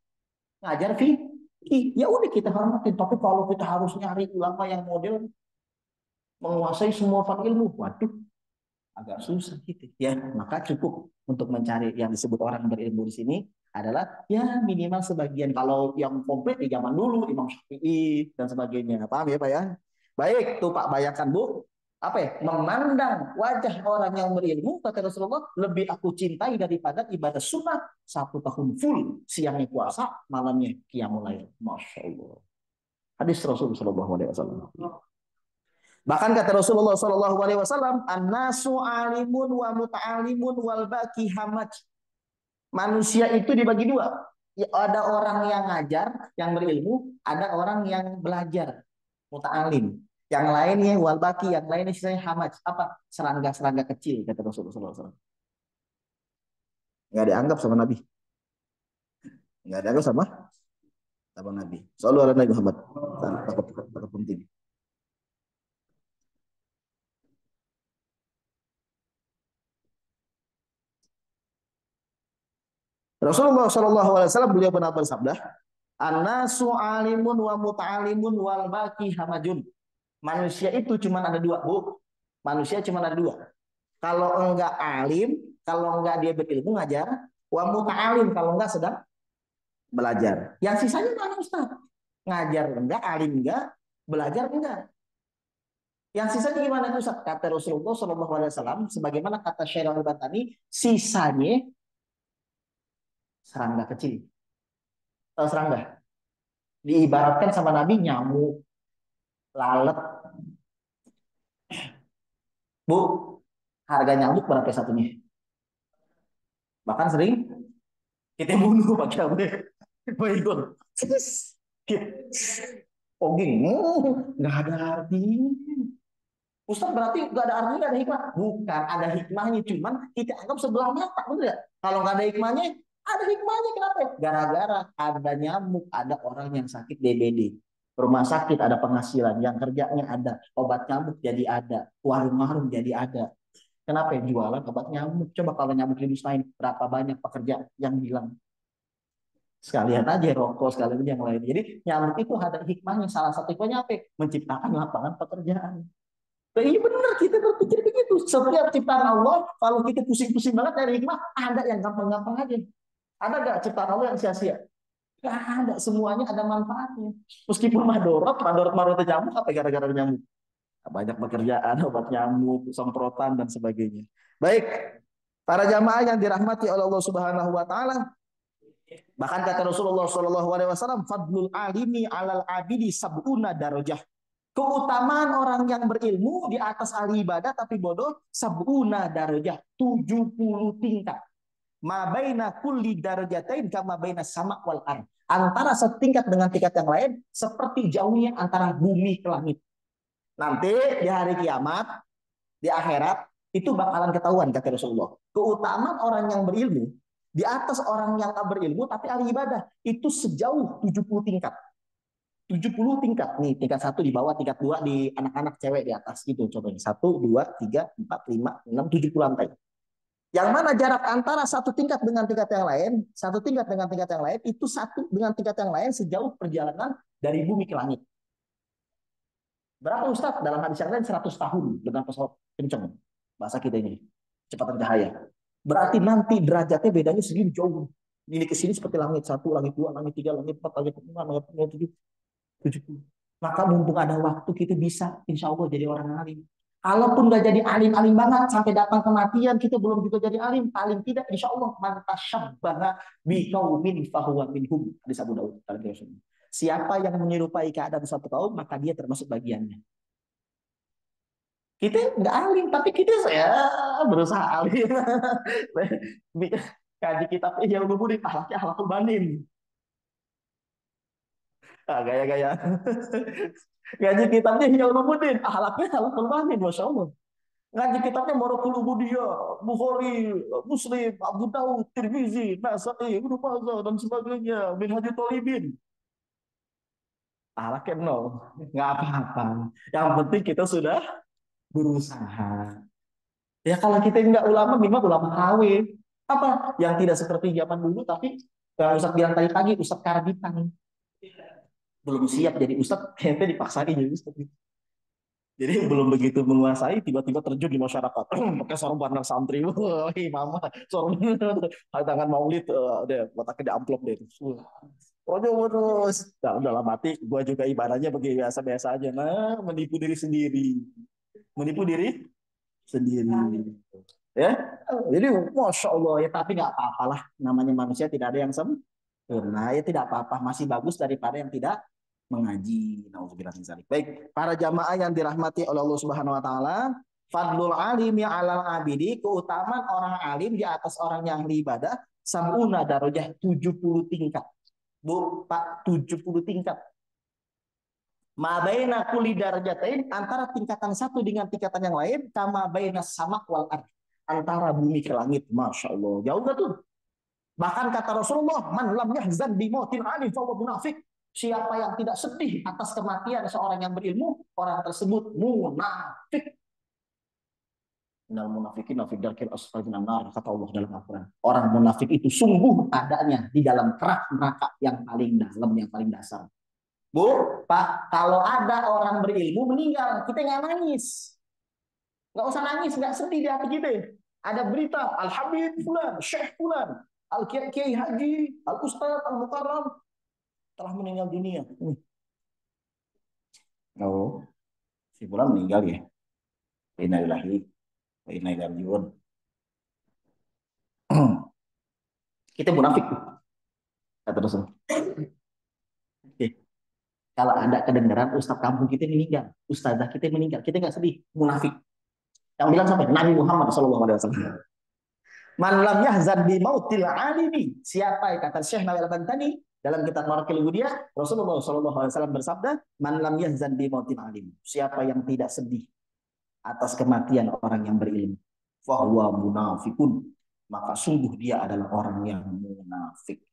ngajar fikih. Ya udah kita hormatin. Tapi kalau kita harus nyari ulama yang model menguasai semua fak ilmu, waduh, agak susah gitu. Ya, maka cukup untuk mencari yang disebut orang berilmu di sini adalah ya minimal sebagian. Kalau yang komplit di zaman dulu Imam Syafi'i dan sebagainya. Paham ya Pak ya? Baik, tuh Pak, bayangkan Bu, apa ya, memandang wajah orang yang berilmu, kata Rasulullah, lebih aku cintai daripada ibadah sunnah 1 tahun full. Siangnya puasa, malamnya qiyamul lail. Masya Allah. Hadis Rasulullah SAW. Bahkan kata Rasulullah SAW, an-nasu alimun wa muta'alimun wal baqi hamaj. Manusia itu dibagi dua. Ya, ada orang yang ngajar, yang berilmu, ada orang yang belajar, muta'alim. Yang lainnya wal baqi, yang lainnya sisanya hamaj. Apa? Serangga-serangga kecil, kata Rasulullah SAW. Nggak dianggap sama Nabi. Nggak dianggap sama Nabi. Sallu ala Nabi Muhammad. Takut penting. Rasulullah SAW beliau pernah bersabda, "An-nasu alimun wa muta'alimun wal baqi hamajun." Manusia itu cuma ada dua, Bu. Manusia cuma ada dua. Kalau enggak alim, kalau enggak dia berilmu ngajar, wa muta'alim, kalau enggak sedang belajar. Yang sisanya mana Ustaz? Ngajar enggak, alim enggak, belajar enggak. Yang sisanya gimana Ustaz? Kata Rasulullah SAW, sebagaimana kata Syekh Al-Bantani, sisanya serangga kecil. Tahu serangga? Diibaratkan sama Nabi nyamuk, lalat. Bu, harga nyamuk berapa satunya? Bahkan sering kita bunuh pakai apa? Baygon. Oh gini, nggak ada artinya. Ustaz berarti nggak ada artinya, nggak ada hikmah. Bukan, ada hikmahnya. Cuman kita anggap sebelah mata, bener. Kalau nggak ada hikmahnya, ada hikmahnya. Kenapa? Gara-gara ada nyamuk, ada orang yang sakit DBD. Rumah sakit ada penghasilan, yang kerjanya ada. Obat nyamuk jadi ada. Warung-warung jadi ada. Kenapa? Jualan obat nyamuk. Coba kalau nyamuk dimusnahin, berapa banyak pekerja yang hilang. Sekalian aja rokok, sekalian aja yang lain. Jadi nyamuk itu ada hikmahnya. Salah satu hikmahnya apa? Menciptakan lapangan pekerjaan. Nah, iya benar, kita berpikir begitu. Setiap ciptaan Allah, kalau kita pusing-pusing banget dari hikmah, ada yang gampang-gampang aja. Ada gak ciptaan Allah yang sia-sia? Gak ada, semuanya ada manfaatnya. Meskipun madorot nyamuk, apa gara-gara nyamuk? Banyak pekerjaan, obat nyamuk, semprotan, dan sebagainya. Baik, para jamaah yang dirahmati oleh Allah Subhanahu wa Ta'ala, Bahkan kata Rasulullah SAW, fadlul alimi alal abidi sab'una darajah. Keutamaan orang yang berilmu di atas ahli ibadah tapi bodoh sab'una darajah, 70 tingkat. Ma baina kulli darajatain kama baina sama wal ard. Antara setingkat dengan tingkat yang lain seperti jauhnya antara bumi ke langit. Nanti di hari kiamat, di akhirat itu bakalan ketahuan kata Rasulullah. Keutamaan orang yang berilmu di atas orang yang tak berilmu tapi ahli ibadah itu sejauh 70 tingkat. 70 tingkat nih, tingkat satu di bawah, tingkat dua di anak-anak cewek di atas gitu. Coba nih, 1, 2, 3, 4, 5, 6, 70 lantai. Yang mana jarak antara satu tingkat dengan tingkat yang lain, satu tingkat dengan tingkat yang lain, itu satu dengan tingkat yang lain sejauh perjalanan dari bumi ke langit. Berapa Ustadz? Dalam hadis yang lain 100 tahun dengan pesawat kencang. Bahasa kita ini, kecepatan cahaya. Berarti nanti derajatnya bedanya segini jauh. Ini ke sini seperti langit 1, langit 2, langit 3, langit 4, langit 5, langit 7, 70. Maka mumpung ada waktu kita bisa insya Allah jadi orang alim. Kalaupun nggak jadi alim-alim banget sampai datang kematian kita belum juga jadi alim, paling tidak insya Allah man tasyabbaha biqaumin fahuwa minhum. Hadis Abu Daud. Siapa yang menyerupai keadaan satu kaum maka dia termasuk bagiannya. Kita nggak alim tapi kita ya berusaha alim. Kaji kitab yang lumuri ahlaknya ahlakul banin. Gaya-gaya. Ngaji kitabnya Ihya Ulumuddin, ahlaknya ahlakul banin, masya Allah. Ngaji kitabnya Maraqul Ubudiyah, Bukhari, Muslim, Abu Dawud, Tirmizi, Nasai, Ibnu Majah dan sebagainya, Minhajul Thalibin. Ahlaknya nol, nggak apa-apa. Yang penting kita sudah berusaha. Ya kalau kita nggak ulama, memang ulama KW. Apa? Yang tidak seperti zaman dulu, tapi yang Ustaz bilang tadi pagi, Ustaz Karbitan. Belum siap jadi Ustaz, ente dipaksain jadi Ustaz. Jadi belum begitu menguasai, tiba-tiba terjun di masyarakat. Pakai sorban anak santri. Wah, mama, sorban. Tangan maulid, deh, letaknya di amplop deh. Waduh, terus. Nah, dalam hati, gue juga ibadahnya begini biasa-biasa aja. Nah, menipu diri sendiri. Menipu diri sendiri. Ya, jadi masya Allah ya, tapi nggak apa-apa lah. Namanya manusia tidak ada yang sempurna. Ya tidak apa-apa, masih bagus daripada yang tidak mengaji. Nauzubillah min dzalik. Baik, para jamaah yang dirahmati oleh Allah Subhanahu wa taala, fadlul alimi alal abidi, keutamaan orang alim di atas orang yang ahli ibadah, samuna darajah 70 tingkat. Bu, Pak, 70 tingkat. Ma baina kulli darajatain, antara tingkatan satu dengan tingkatan yang lain, kama baina samak wal ard, antara bumi ke langit. Masya Allah, jauh gak tuh? Bahkan kata Rasulullah, man lam yahzan bi mautin alim fa munafik. Siapa yang tidak sedih atas kematian seorang yang berilmu, orang tersebut munafik. Innal munafiqina fi darkil asfali minan nar, kata Allah dalam Al-Qur'an. Orang munafik itu sungguh adanya di dalam kerak neraka yang paling dalam, yang paling dasar. Bu, Pak, kalau ada orang berilmu meninggal, kita nggak nangis. Nggak usah nangis, nggak sedih di hati kita. Ada berita, Al-Habib Fulan, Syekh Fulan, Al-Kiai Haji, Al-Ustaz, Al-Mukarram telah meninggal dunia. Oh, si Fulan meninggal ya. Innalillahi wa inna ilaihi raji'un. Kita munafik, kata Rasul. Kalau ada kedengaran Ustaz kampung kita meninggal, Ustazah kita meninggal, kita nggak sedih, munafik. Yang bilang sampai Nabi Muhammad SAW. Man lam yahzan bi mautil alimi. Siapa yang kata Syekh Nawal Bantani dalam kitab Maraqul Ubudiyah, Rasulullah SAW bersabda, man lam yahzan bi mautil alim. Siapa yang tidak sedih atas kematian orang yang berilmu, fahuwa munafikun. Maka sungguh dia adalah orang yang munafik.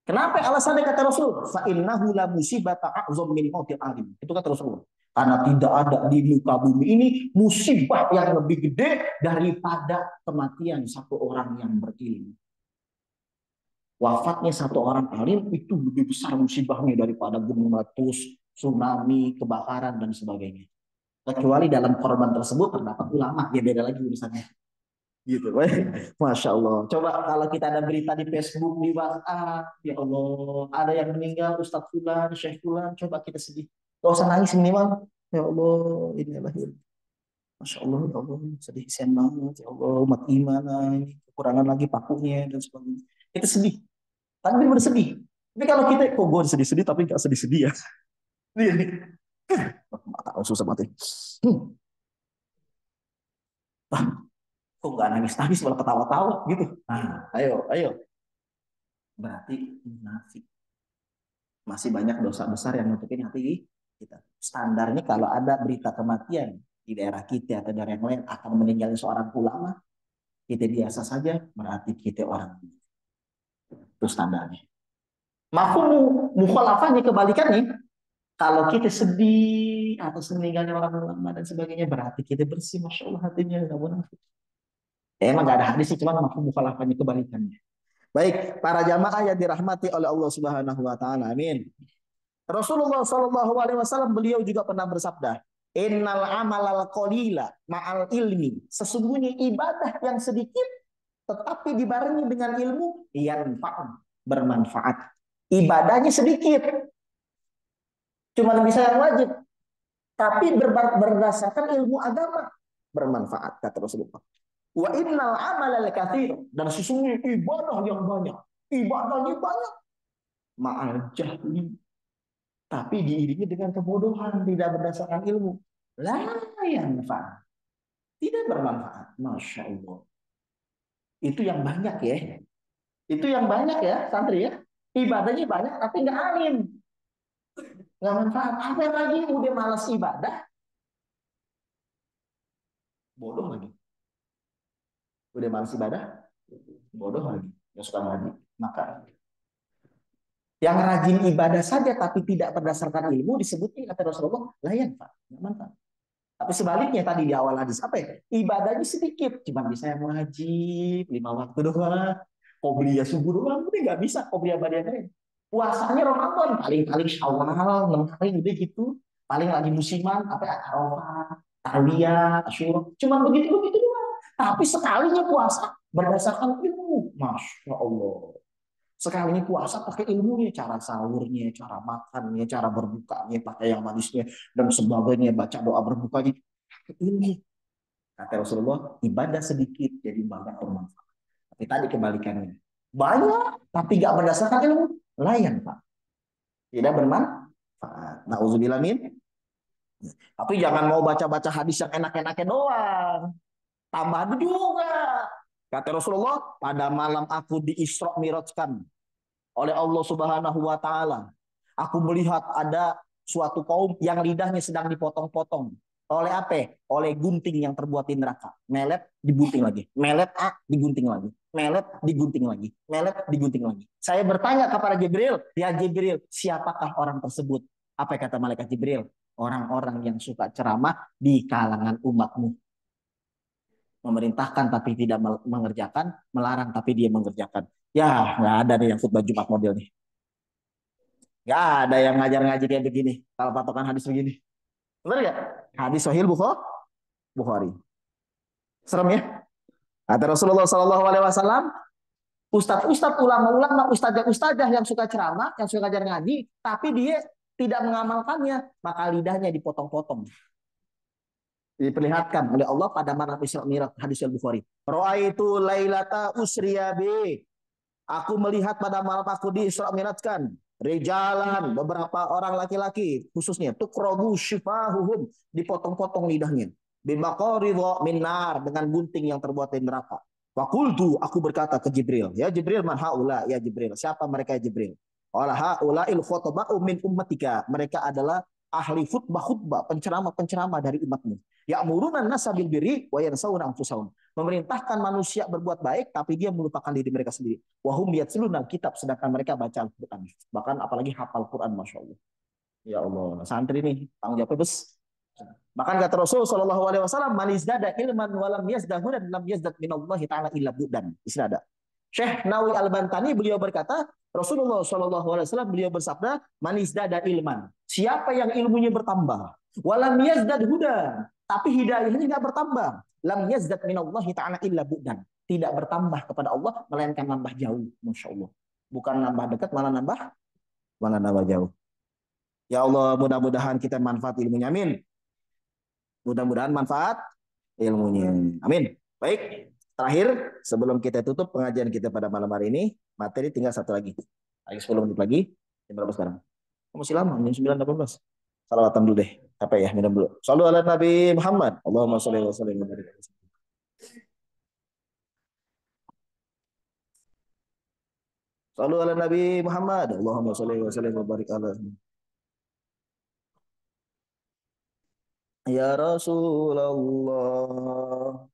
Kenapa alasannya kata Rasul? Fa innahu la musibata a'zam min mautil alim. Itu kata Rasulullah. Karena tidak ada di muka bumi ini musibah yang lebih gede daripada kematian satu orang yang berilmu. Wafatnya satu orang alim itu lebih besar musibahnya daripada gunung meletus, tsunami, kebakaran dan sebagainya. Kecuali dalam korban tersebut terdapat ulama, ya beda lagi urusannya. Gitu, masya Allah. Coba kalau kita ada berita di Facebook, di WhatsApp, ya Allah, ada yang meninggal, Ustadz Fulan, Syekh Fulan, coba kita sedih. Gak usah nangis minimal. Ya Allah, ini lahir. Masya Allah, ya Allah, sedih sen banget. Ya Allah, umat iman, ini kekurangan lagi pakunya dan sebagainya. Kita sedih. Tapi dia bersedih. Tapi kalau kita, kok gue sedih-sedih tapi nggak sedih-sedih ya. Ini susah mati. Kok nggak nangis-nangis malah ketawa-tawa gitu. Nah, ayo, ayo. Berarti masih banyak dosa besar yang nutupin hati kita. Standarnya kalau ada berita kematian di daerah kita atau daerah yang lain akan meninggalnya seorang ulama, kita biasa saja, berarti kita orang itu standarnya. Mafhum mukhalafahnya kebalikannya. Kalau kita sedih atas meninggalnya orang ulama dan sebagainya, berarti kita bersih, masya Allah hatinya nggak munafik. Emang nggak ada hadis sih, cuma mafhum mukhalafahnya kebalikannya. Baik, para jamaah yang dirahmati oleh Allah Subhanahu wa taala. Amin. Rasulullah Shallallahu alaihi wasallam beliau juga pernah bersabda, "Innal amalal qalila ma'al ilmi." Sesungguhnya ibadah yang sedikit tetapi dibarengi dengan ilmu yang bermanfaat. Ibadahnya sedikit, cuma bisa yang wajib, tapi berdasarkan ilmu agama bermanfaat kata Rasulullah. Wa innal amalal katsir, dan sesungguhnya ibadah yang banyak, ibadahnya banyak ma'al jahli, tapi diiringi dengan kebodohan, tidak berdasarkan ilmu. La yanfa, tidak bermanfaat. Masya Allah. Itu yang banyak ya. Itu yang banyak ya, santri ya. Ibadahnya banyak, tapi nggak alim. Nggak manfaat. Apa lagi? Udah malas ibadah. Bodoh lagi. Udah malas ibadah. Bodoh lagi. Yang suka ngaji. Maka yang rajin ibadah saja tapi tidak berdasarkan ilmu disebutnya kata Rasulullah layan pak, nggak manfaat. Tapi sebaliknya tadi di awal hadis apa ya? Ibadahnya sedikit, cuma bisa yang wajib 5 waktu doang. Qobliyah subuh doang, udah nggak bisa qobliyah badan. Puasanya Ramadan paling-paling Syawal 6 hari udah gitu. Paling lagi musiman apa ya? Arafah, Tarwiyah, Asyura. Cuma begitu-begitu doang. Tapi sekalinya puasa berdasarkan ilmu, masya Allah. Sekalinya puasa pakai ilmunya, cara sahurnya, cara makannya, cara berbukanya, pakai yang manisnya dan sebagainya, baca doa berbukanya. Ini kata Rasulullah, ibadah sedikit jadi banyak bermanfaat. Tapi tadi kebalikannya, banyak tapi nggak berdasarkan ilmu, layan pak, tidak bermanfaat. Nauzubillah min. Tapi jangan mau baca-baca hadis yang enak-enaknya doang, tambah juga. Kata Rasulullah, pada malam aku di Isra Mirajkan oleh Allah Subhanahu wa taala. Aku melihat ada suatu kaum yang lidahnya sedang dipotong-potong. Oleh apa? Oleh gunting yang terbuat di neraka. Melet, digunting lagi. Melet, digunting lagi. Melet, digunting lagi. Melet, digunting lagi. Saya bertanya kepada Jibril, ya Jibril, siapakah orang tersebut? Apa kata malaikat Jibril? Orang-orang yang suka ceramah di kalangan umatmu. Memerintahkan tapi tidak mengerjakan, melarang tapi dia mengerjakan. Ya, nggak ada nih yang khutbah Jumat model nih. Nggak ada yang ngajar-ngaji kayak begini. Kalau patokan hadis begini. Benar nggak? Hadis Sahih Bukhari. Serem ya? Kata Rasulullah Shallallahu Alaihi Wasallam, ustadz-ustadz, ulama-ulama, ustadzah-ustadzah yang suka ceramah, yang suka ngajar ngaji, tapi dia tidak mengamalkannya, maka lidahnya dipotong-potong. Diperlihatkan oleh Allah pada malam Isra Mi'raj, hadis Al-Bukhari. Ra'aitu lailata usriya bi. Aku melihat pada malam aku di Isra Mi'rajkan rijalan, beberapa orang laki-laki khususnya tukrabu shifahuhum, dipotong-potong lidahnya. Bimaqaridha minnar, dengan gunting yang terbuat dari neraka. Fakultu, aku berkata ke Jibril, ya Jibril, man haula, ya Jibril, siapa mereka ya Jibril? Qala haula il khutaba'u min ummatika, mereka adalah ahli khutbah-khutbah, penceramah-penceramah dari umatmu. Ya'muruna an-nasa bil birri wa yansawna anfusahum. Memerintahkan manusia berbuat baik tapi dia melupakan diri mereka sendiri. Wa hum yatluna kitab, sedangkan mereka baca Al-Qur'an. Bahkan apalagi hafal Quran, Masya Allah. Ya Allah, santri nih tanggung jawabnya bes. Bahkan kata Rasul sallallahu alaihi wasallam, "Man izdada ilman wa lam yazdahu dan lam yazdad minallahi ta'ala illa budan." Isnada. Syekh Nawawi Al-Bantani beliau berkata, Rasulullah Shallallahu Alaihi Wasallam beliau bersabda, manis dada ilman. Siapa yang ilmunya bertambah, walam yazdad huda, tapi hidayahnya tidak bertambah, lam yazdad minallahi ta'ala illa bu'dan, tidak bertambah kepada Allah melainkan nambah jauh, masya Allah. Bukan nambah dekat, malah nambah jauh. Ya Allah, mudah-mudahan kita manfaat ilmunya, amin. Mudah-mudahan manfaat ilmunya, amin. Baik. Terakhir, sebelum kita tutup pengajian kita pada malam hari ini, materi tinggal satu lagi. Lagi 10 menit lagi. Jam berapa sekarang? Oh, masih lama, jam 9.18. Salawatan dulu deh. Apa ya, minum dulu. Sallu ala Nabi Muhammad. Allahumma sholli wa sallim wa barik. Sallu ala Nabi Muhammad. Allahumma sholli wa sallim wa barik ala. Ya Rasulullah.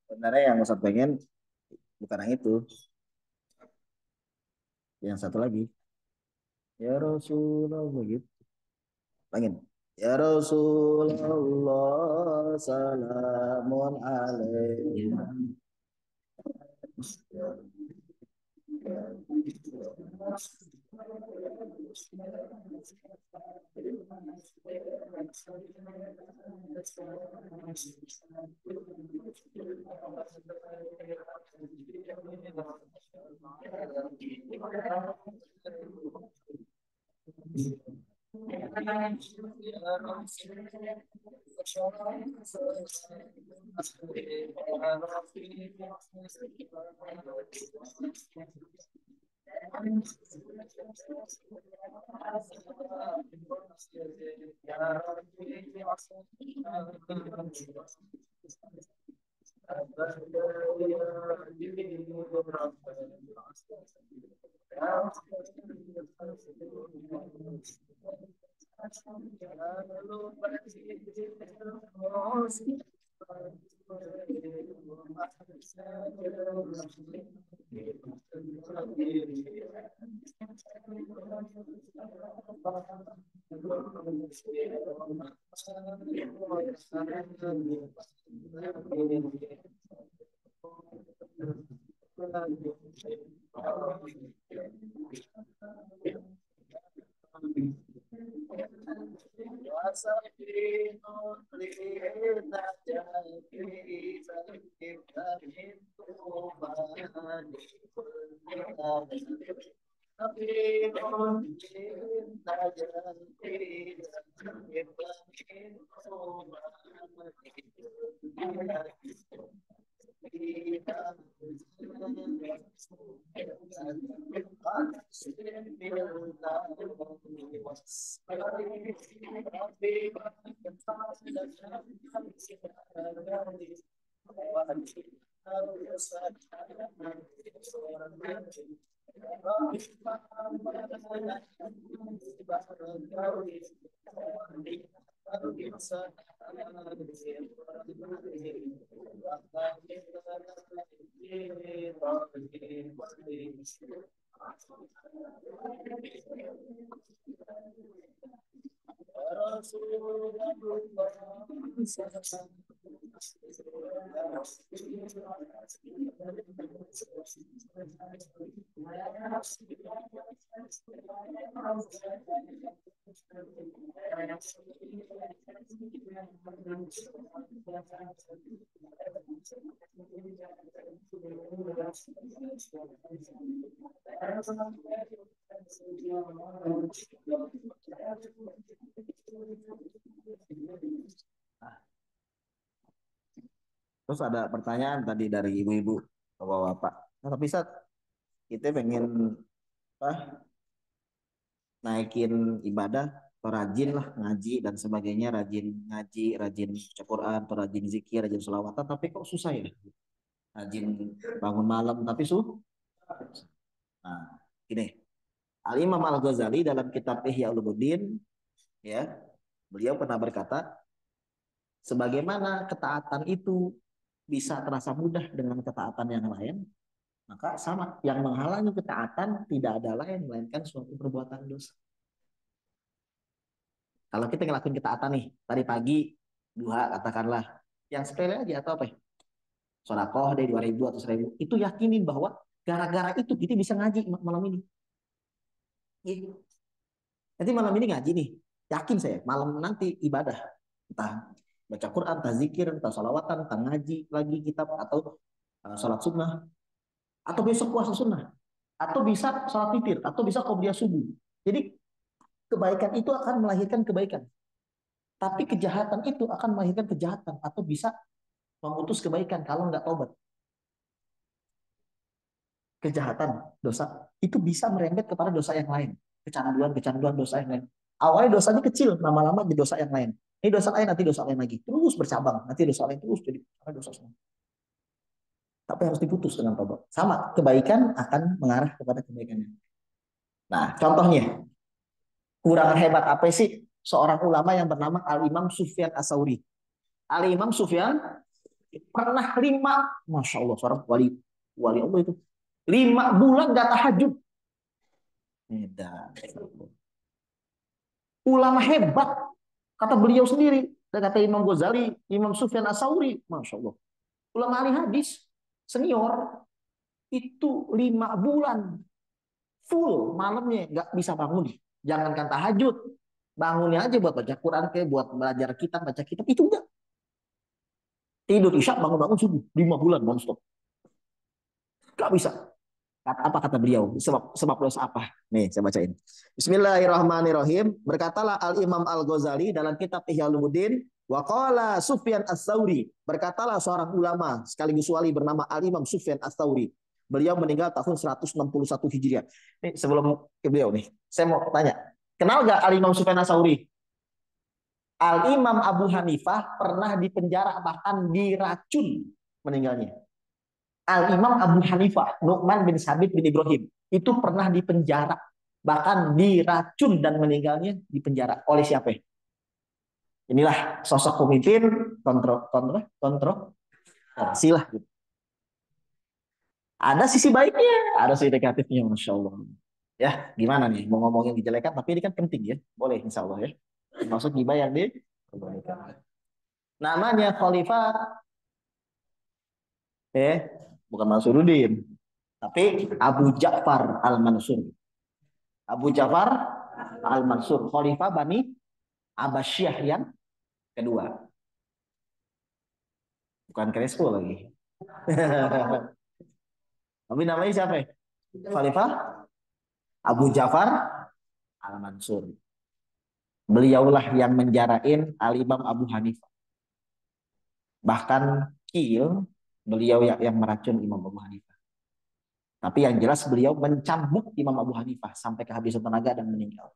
Sebenarnya yang Ustaz pengen bukan yang itu, yang satu lagi. Ya Rasulullah gitu. Pengen. Ya Rasulullah salamun alaihi. Terus ada pertanyaan tadi dari ibu-ibu bapak-bapak. Nah, tapi saat kita pengen apa, naikin ibadah atau rajin lah ngaji dan sebagainya, rajin ngaji, rajin baca Quran, atau rajin zikir, rajin sholawatan, tapi kok susah ya? Rajin bangun malam, tapi Nah, ini Al Imam Al Ghazali dalam kitab Ihya Ulumuddin, ya, beliau pernah berkata, sebagaimana ketaatan itu bisa terasa mudah dengan ketaatan yang lain, maka sama, yang menghalangi ketaatan tidak ada lain melainkan suatu perbuatan dosa. Kalau kita ngelakuin ketaatan nih, tadi pagi, duha katakanlah, yang sepele aja atau apa ya? Sodakoh deh 2.000 atau 1.000, itu yakinin bahwa gara-gara itu kita bisa ngaji malam ini. Iya. Nanti malam ini ngaji nih, yakin saya malam nanti ibadah, entah baca Quran, entah zikir, entah salawatan, entah ngaji lagi kitab, atau sholat sunnah, atau besok puasa sunnah, atau bisa sholat witir, atau bisa qobliyah subuh. Jadi kebaikan itu akan melahirkan kebaikan, tapi kejahatan itu akan melahirkan kejahatan, atau bisa memutus kebaikan kalau nggak tobat. Kejahatan, dosa itu bisa merembet kepada dosa yang lain, kecanduan dosa yang lain. Awalnya dosanya kecil, lama-lama jadi dosa yang lain. Ini dosa lain, nanti dosa lain lagi, terus bercabang, nanti dosa lain terus jadi dosa semua. Tapi harus diputus dengan tobat. Sama, kebaikan akan mengarah kepada kebaikan. Nah, contohnya, kurang hebat apa sih seorang ulama yang bernama Al-Imam Sufyan As-Tsauri. Al-Imam Sufyan pernah Masya Allah, seorang wali wali Allah itu. 5 bulan gak tahajud. Ulama hebat, kata beliau sendiri. Dan kata Imam Ghazali, Imam Sufyan As-Tsauri, Masya Allah. Ulama ahli hadis, senior, itu 5 bulan full malamnya nggak bisa bangun. Jangankan tahajud, bangunnya aja buat baca Quran kayak buat belajar kitab, baca kitab itu enggak. Tidur isya bangun-bangun subuh 5 bulan nonstop. Nggak bisa. Apa kata beliau? Sebab dosa apa? Nih, saya bacain. Bismillahirrahmanirrahim. Berkatalah Al-Imam Al-Ghazali dalam kitab Ihya Ulumuddin, wa qala Sufyan Ats-Tsauri. Berkatalah seorang ulama sekaligus wali bernama Al-Imam Sufyan Ats-Tsauri. Beliau meninggal tahun 161 Hijriah. Nih, sebelum ke beliau nih, saya mau tanya. Kenal gak Al-Imam Sufyan Ats-Tsauri? Al-Imam Abu Hanifah pernah dipenjara bahkan diracun meninggalnya. Al-Imam Abu Hanifah, Nu'man bin Sabit bin Ibrahim, itu pernah dipenjara, bahkan diracun dan meninggalnya di penjara. Oleh siapa? Inilah sosok pemimpin kontroversi lah. Ada sisi baiknya, ada sisi negatifnya, Masya Allah. Ya, gimana nih? Mau ngomongin kejelekan, tapi ini kan penting ya. Boleh, Insya Allah ya. Maksud gibah yang di namanya Khalifah, bukan Mansuruddin, tapi Abu Ja'far Al-Mansur. Abu Ja'far Al-Mansur, Khalifah Bani Abbasiyah yang kedua. Bukan Crespo lagi. Tapi namanya siapa? Khalifah Abu Ja'far Al-Mansur. Beliaulah yang menjarain Al-Imam Abu Hanifah. Bahkan beliau yang meracun Imam Abu Hanifah. Tapi yang jelas beliau mencambuk Imam Abu Hanifah sampai kehabisan tenaga dan meninggal.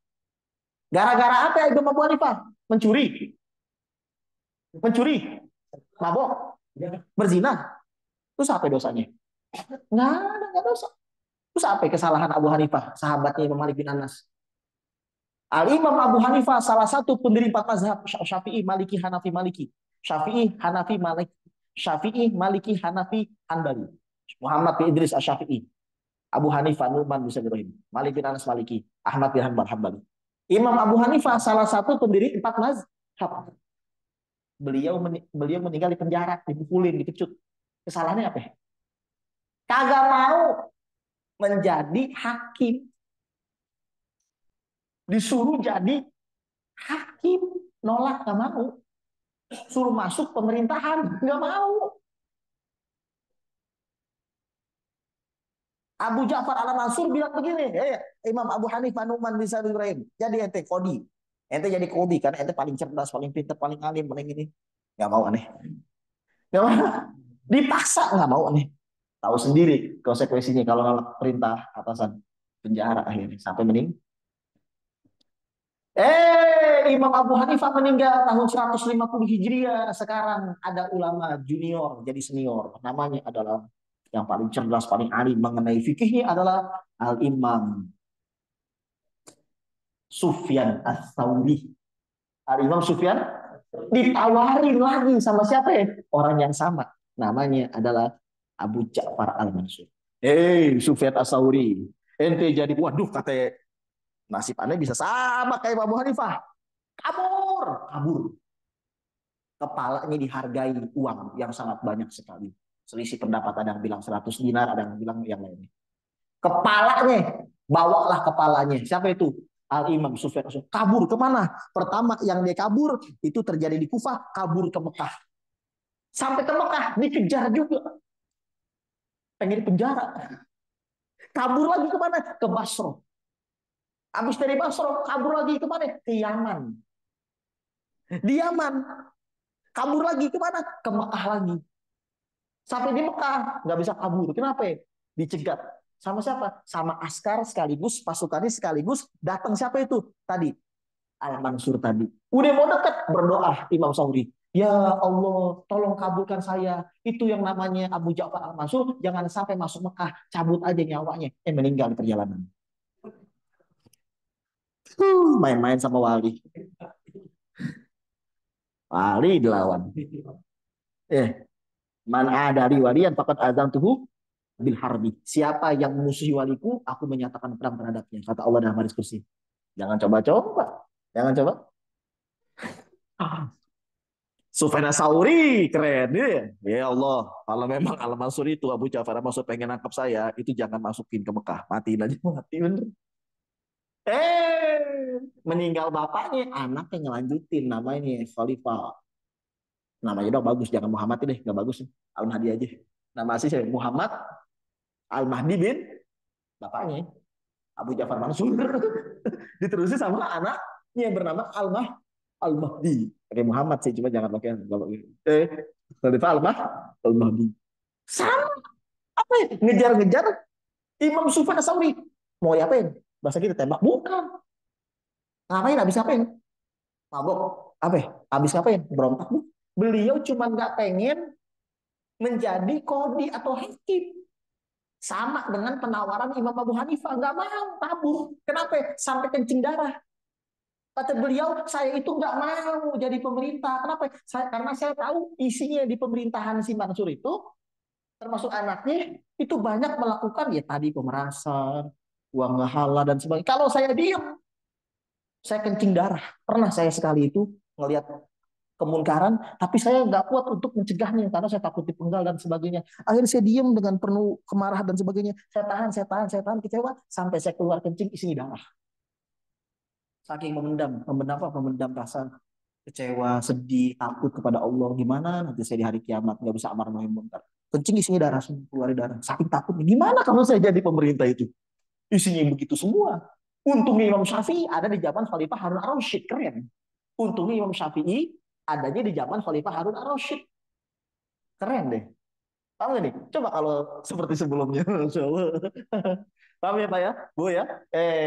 Gara-gara apa Imam Abu Hanifah? Mencuri. Mabok, berzina. Terus apa dosanya? Nggak dosa. Terus apa kesalahan Abu Hanifah, sahabatnya Imam Malik bin Anas? Al-Imam Abu Hanifah salah satu pendiri 4 mazhab, Syafi'i, Maliki, Hanafi, Maliki. Syafi'i, Hanafi, Maliki. Syafi'i, Maliki, Hanafi, Hanbali. Muhammad bin Idris Asy-Syafi'i. Abu Hanifah, Nu'man bin Ibrahim. Malik bin Anas, Maliki. Ahmad bin Hanbal, Hanbali. Imam Abu Hanifah salah satu pendiri 4 mazhab. Beliau meninggal di penjara, dipukulin, dikecut. Kesalahannya apa? Kagak mau menjadi hakim. Disuruh jadi hakim, nolak, nggak mau. Suruh masuk pemerintahan, nggak mau. Abu Ja'far Al-Mansur bilang begini, Imam Abu Hanifah Nu'man bin Ibrahim, jadi ente kodi. Ente jadi kodi kan, ente paling cerdas, paling pintar, paling alim, paling ini. Nggak mau aneh. Nggak mau. Dipaksa nggak mau aneh. Tahu sendiri konsekuensinya kalau nolak perintah atasan, penjara akhirnya sampai meninggal. Imam Abu Hanifah meninggal tahun 150 Hijriah. Sekarang ada ulama junior jadi senior. Namanya adalah yang paling cerdas, paling alim mengenai fikihnya adalah Al-Imam Sufyan Ats-Tsauri. Al-Imam Sufyan ditawarin lagi sama siapa ya? Orang yang sama. Namanya adalah Abu Ja'far Al-Mansur. Sufyan Ats-Tsauri. Ente jadi, waduh kata nasib Anda bisa sama kayak Abu Hanifah. Kabur. Kepalanya dihargai uang yang sangat banyak sekali. Selisih pendapat, ada yang bilang 100 dinar, ada yang bilang yang lainnya. Kepalanya, bawalah kepalanya. Siapa itu? Al-Imam Sufyan. Kabur kemana? Pertama yang dia kabur, itu terjadi di Kufah, kabur ke Mekah. Sampai ke Mekah, dikejar juga. Pengen di penjara. Kabur lagi kemana? Ke Basro. Habis dari Basro, kabur lagi kemana? Ke Yaman. Di Yaman, kabur lagi kemana? Ke Mekah lagi. Sampai di Mekah, nggak bisa kabur. Kenapa? Dicegat. Sama siapa? Sama askar sekaligus, pasukannya sekaligus. Datang siapa itu? Tadi. Al-Mansur tadi. Udah mau dekat, berdoa Imam Sauri. Ya Allah, tolong kabulkan saya. Itu yang namanya Abu Ja'far Al-Mansur. Jangan sampai masuk Mekah. Cabut aja nyawanya. Meninggal di perjalanan. main-main sama wali. Wali dilawan. Man adari waliyan faqad adzantuhu bil harbi. Siapa yang musuhi waliku, aku menyatakan perang terhadapnya. Kata Allah dalam hadis kursi. Jangan coba-coba. Jangan coba. Sufyan Sauri keren ya. Ya Allah, kalau memang Al Mansur itu Abu Ja'far Mansur pengen nangkap saya, itu jangan masukin ke Mekah, matiin aja, mati bener. Meninggal bapaknya, anaknya ngelanjutin namanya Khalifah. Namanya dong bagus, jangan Muhammad deh, nggak bagus. Al Mahdi aja. Nama asli saya Muhammad Al Mahdi bin bapaknya Abu Ja'far Mansur. Diterusin sama anaknya yang bernama Al Mahdi. Pakai Muhammad sih, cuma jangan pakai kalau Khalifah Al Mahdi. Sama apa ya? Ngejar-ngejar Imam Sufyan Ats-Tsauri. Mau diapain? Bahasa kita tembak bukan. Ngapain? Habis ngapain? Mabok. Apa? Habis ngapain? Berontak bu. Beliau cuma nggak pengen menjadi kodi atau hakim. Sama dengan penawaran Imam Abu Hanifah, nggak mau tabur. Kenapa? Sampai kencing darah. Kata beliau, saya itu nggak mau jadi pemerintah. Kenapa? Karena saya tahu isinya di pemerintahan si Mansur itu, termasuk anaknya, itu banyak melakukan ya tadi pemerasan, uang nggak halal dan sebagainya. Kalau saya diam, saya kencing darah. Pernah saya sekali itu ngelihat kemungkaran, tapi saya nggak kuat untuk mencegahnya karena saya takut dipenggal dan sebagainya. Akhirnya saya diam dengan penuh kemarahan dan sebagainya. Saya tahan, kecewa sampai saya keluar kencing isinya darah. Saking memendam rasa kecewa, sedih, takut kepada Allah. Gimana nanti saya di hari kiamat nggak bisa amar ma'ruf munkar. Kencing isinya darah, semua keluar darah. Saking takutnya. Gimana kalau saya jadi pemerintah itu? Isinya begitu semua. Untungnya Imam Syafi'i ada di zaman Khalifah Harun ar-Rasyid, keren. Untungnya Imam Syafi'i adanya di zaman Khalifah Harun ar-Rasyid, keren deh. Paham gak nih? Coba kalau seperti sebelumnya. Paham ya Pak ya? Bu ya?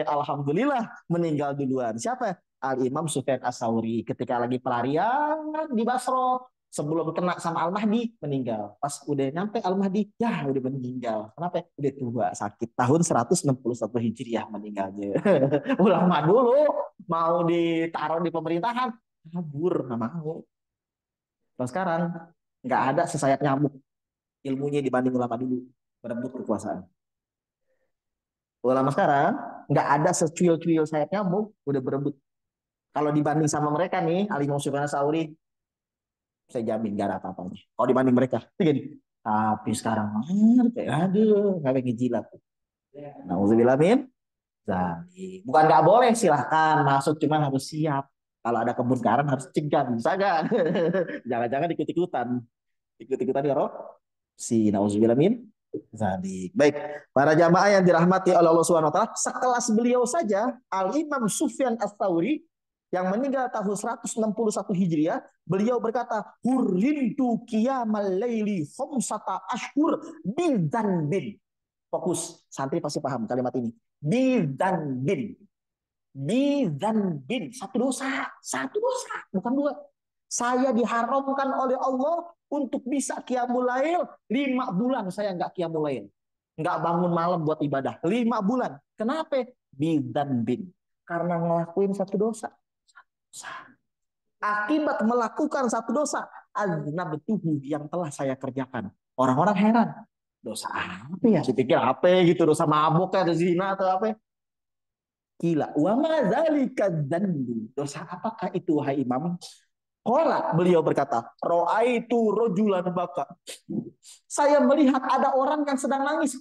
Alhamdulillah meninggal duluan. Siapa? Al-Imam Sufyan Ats-Tsauri. Ketika lagi pelarian di Basro. Sebelum kena sama Al-Mahdi, meninggal. Pas udah nyampe Al-Mahdi, ya udah meninggal. Kenapa? Udah tua, sakit. Tahun 161 Hijriah meninggalnya. Ulama dulu mau ditaruh di pemerintahan, kabur, nggak mau. Kalau sekarang, nggak ada sesayap nyamuk ilmunya dibanding ulama dulu berebut kekuasaan. Ulama sekarang nggak ada secuil-cuil sayap nyamuk udah berebut. Kalau dibanding sama mereka nih, Ali Sufyan Sauri, saya jamin gak ada apa-apanya. Kalau dibanding mereka, gini. Tapi sekarang kayak aduh, nggak pengen jilat. Nauzubillah min zalik. Bukan nggak boleh, silahkan masuk, cuma harus siap. Kalau ada kemungkaran harus cegah, bisa gak? Jangan-jangan ikut-ikutan. Ikut-ikutan ya, si nauzubillah min zalik. Baik, para jamaah yang dirahmati oleh Allah Subhanahu wa taala, sekelas beliau saja Al Imam Sufyan Ats-Tsauri yang meninggal tahun 161 Hijriah, beliau berkata, "Hurrintu qiyamal laili khamsata ashhur bidzan bin." Fokus, santri pasti paham kalimat ini. Bidzan bin. Bidzan bin, satu dosa, bukan dua. Saya diharamkan oleh Allah untuk bisa qiyamul lail 5 bulan saya nggak qiyamul lail. Nggak bangun malam buat ibadah. 5 bulan. Kenapa? Bidan bin. Karena ngelakuin satu dosa. Akibat melakukan satu dosa, aznabtuhu yang telah saya kerjakan. Orang-orang heran. Dosa apa ya? Dipikir apa gitu, dosa mabuk atau zina atau apa? Gila. Wa ma dzalika dzanbu. Dosa apakah itu, hai Imam? Qala, beliau berkata, ro'aitu rojulan baka. Saya melihat ada orang yang sedang nangis.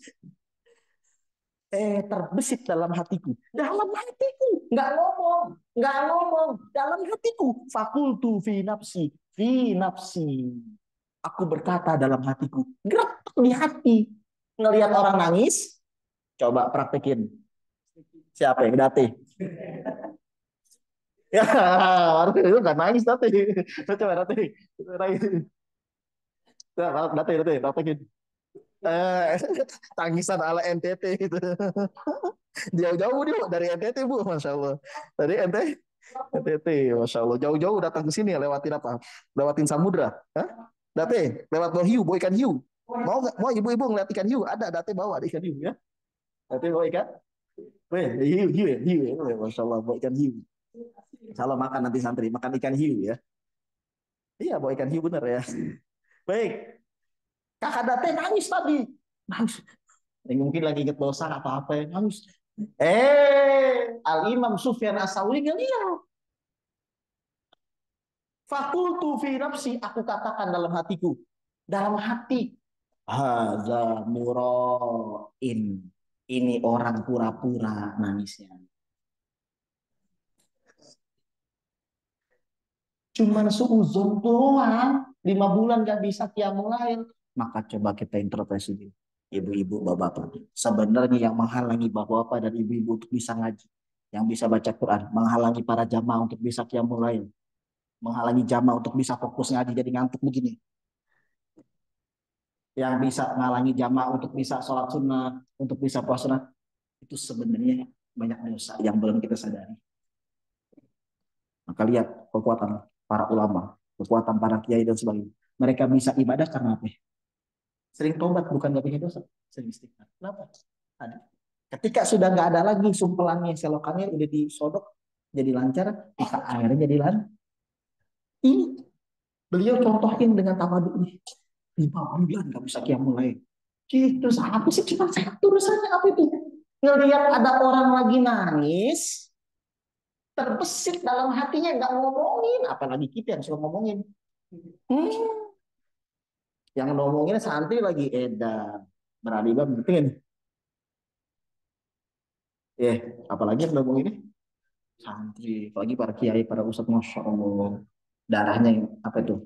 Terbesit dalam hatiku. Dalam hatiku. Nggak ngomong. Dalam hatiku. Fakultu fi nafsi. Fi nafsi. Aku berkata dalam hatiku. Gerak di hati. Ngelihat orang nangis. Coba praktekin. Siapa yang dati? Ya, harus itu nggak nangis dati. Coba dati. Dati, praktekin. Eh, tangisan ala NTT itu. Jauh-jauh dia dari NTT Bu, Masya Allah. Dari NTT, Masya Allah. Jauh-jauh datang ke sini lewatin apa? Lewatin samudra. Hah? Date, lewat bawa hiu, bawa ikan hiu. Mau nggak? Mau ibu-ibu ngeliat ikan hiu? Ada, date bawa ikan hiu ya. Date bawa ikan. Weh, hiu ya, Masya Allah, bawa ikan hiu. Kalau makan nanti santri, makan ikan hiu ya. Iya, bawa ikan hiu bener ya. Baik, kakak date nangis tadi. Nangis. Mungkin lagi inget dosa apa-apa ya, nangis. Al-Imam Sufyan As-Tsauri ngeliat. Fakultu fi nafsi, aku katakan dalam hatiku. Dalam hati. Haza muroin. Ini orang pura-pura nangisnya. Cuman suuzon doang. 5 bulan gak bisa qiyamul lail. Maka coba kita introspeksi. Ibu-ibu, bapak-bapak. Sebenarnya yang menghalangi bapak-bapak dan ibu-ibu untuk bisa ngaji. Yang bisa baca Quran. Menghalangi para jamaah untuk bisa qiyamul lail. Menghalangi jamaah untuk bisa fokus ngaji jadi ngantuk begini. Yang bisa menghalangi jamaah untuk bisa sholat sunnah. Untuk bisa puasa sunnah. Itu sebenarnya banyak dosa yang belum kita sadari. Maka lihat kekuatan para ulama, kekuatan para kiai dan sebagainya. Mereka bisa ibadah karena apa? Sering tobat, bukan gak punya dosa. Sering istighfar. Kenapa? Ada. Ketika sudah nggak ada lagi sumpelannya, selokannya udah disodok, jadi lancar, maka airnya jadi lancar. Ini beliau contohin dengan tawaduk ini. 5 bulan nggak bisa qiyamul lail. Itu apa sih? Cuma satu dosanya apa itu? Ngelihat ada orang lagi nangis, terbesit dalam hatinya nggak ngomongin, apalagi kita yang suka ngomongin. Hmm. Yang ngomongin santri lagi edan, berani banget, pengen. Apalagi yang ngomong ini santri, apalagi para kiai, para ustadz, masya Allah, darahnya yang apa itu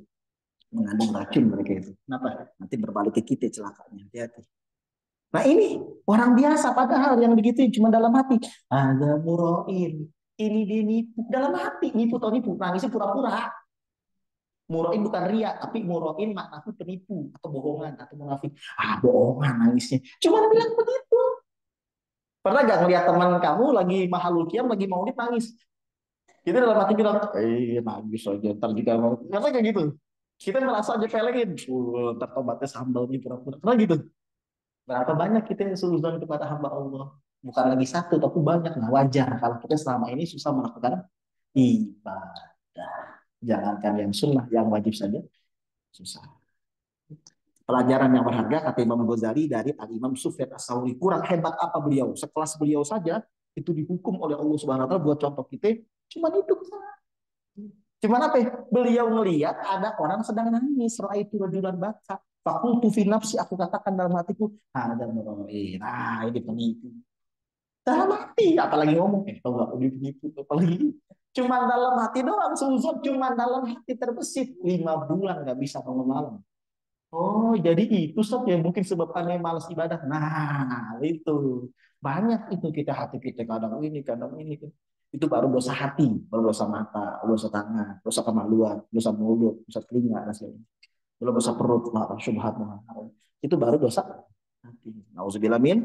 mengandung racun mereka itu. Kenapa? Nanti berbalik ke kita celakanya. Hati-hati. Nah ini orang biasa, padahal yang begitu cuma dalam hati. Ada muroin, ini dia nipu dalam hati, nipu atau nipu, nangisnya pura-pura. Muroin bukan ria, tapi muroin maknanya penipu atau bohongan atau munafik. Bohongan nangisnya. Cuma bilang begitu. Pernah gak ngeliat teman kamu lagi mahalul qiyam, lagi maulid nangis? Kita dalam hati bilang, nangis aja, ntar juga mau. Karena kayak gitu. Kita merasa aja pelengin. Ntar tobatnya sambal nih pura-pura. Karena gitu. Berapa banyak kita yang suzon kepada hamba Allah. Bukan lagi satu, tapi banyak. Nah wajar kalau kita selama ini susah melakukan ibadah. Jangankan yang sunnah, yang wajib saja susah. Pelajaran yang berharga kata Imam Ghazali dari Al-Imam Sufyan As-Tsauri. Kurang hebat apa beliau? Sekelas beliau saja itu dihukum oleh Allah Subhanahu wa taala buat contoh kita. Cuman itu cuman apa ya? Beliau ngelihat ada orang sedang nangis, itu rajulan baka. Fakultu fi nafsi, aku katakan dalam hatiku, ada meroin. Ini penipu. Dalam hati, apalagi ngomong, tahu gak penipu, apalagi cuman dalam hati doang, suzon cuman dalam hati terbesit. 5 bulan nggak bisa bangun malam. Oh, jadi itu Sob ya mungkin sebabnya malas ibadah. Nah, itu. Banyak itu kita hati kita kadang ini, kadang ini. Itu baru dosa hati, baru dosa mata, dosa tangan, dosa kemaluan, dosa mulut, dosa telinga, dan sebagainya. Belum dosa perut, syubhat, itu baru dosa hati. Nauzubillah min.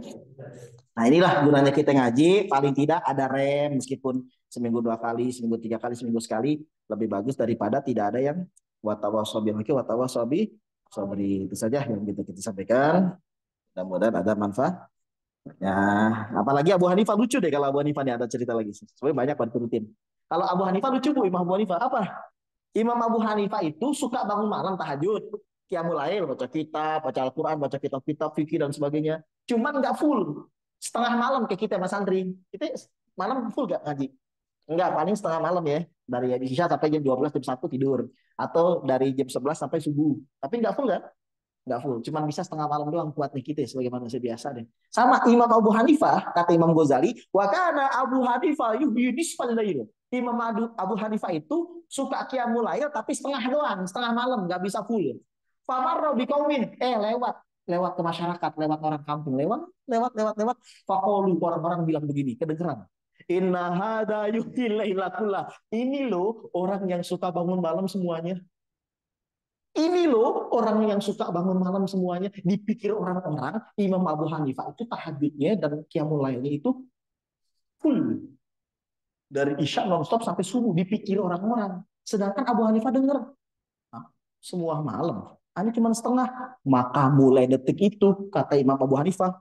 Nah, inilah gunanya kita ngaji, paling tidak ada rem meskipun seminggu 2 kali, seminggu 3 kali, seminggu sekali lebih bagus daripada tidak ada yang watawasobil haki watawasobi sobri. Itu saja yang kita sampaikan. Mudah-mudahan ada manfaat. Ya, apalagi Abu Hanifah lucu deh kalau Abu Hanifah nih ada cerita lagi. Sebenarnya banyak banget rutin. Kalau Abu Hanifah lucu Bu, Imam Abu Hanifah apa? Imam Abu Hanifah itu suka bangun malam tahajud, qiyamul lail, baca kitab, baca Al-Quran, baca kitab-kitab fikih dan sebagainya. Cuman nggak full, setengah malam kayak kita Mas Andri. Kita malam full nggak ngaji? Enggak, paling setengah malam ya. Dari Isya sampai jam 12, jam 1 tidur. Atau dari jam 11 sampai subuh. Tapi nggak full kan? Nggak full. Cuman bisa setengah malam doang kuat nih kita sebagai manusia biasa deh. Sama Imam Abu Hanifah, kata Imam Ghazali, wa kana Abu Hanifah yuhyidis falail. Imam Abu Hanifah itu suka qiyamul lail tapi setengah doang, setengah malam, nggak bisa full. Famarra biqaumin, lewat lewat ke masyarakat, lewat orang kampung, lewat. Faqulu, orang-orang bilang begini, kedengeran. Inna hada yuhyil lailakullah. Ini loh orang yang suka bangun malam semuanya. Ini loh orang yang suka bangun malam semuanya. Dipikir orang-orang, Imam Abu Hanifah itu tahajudnya dan qiyamul lailnya itu full. Dari Isya nonstop sampai subuh. Dipikir orang-orang. Sedangkan Abu Hanifah dengar semua malam. Ini cuma setengah. Maka mulai detik itu, kata Imam Abu Hanifah,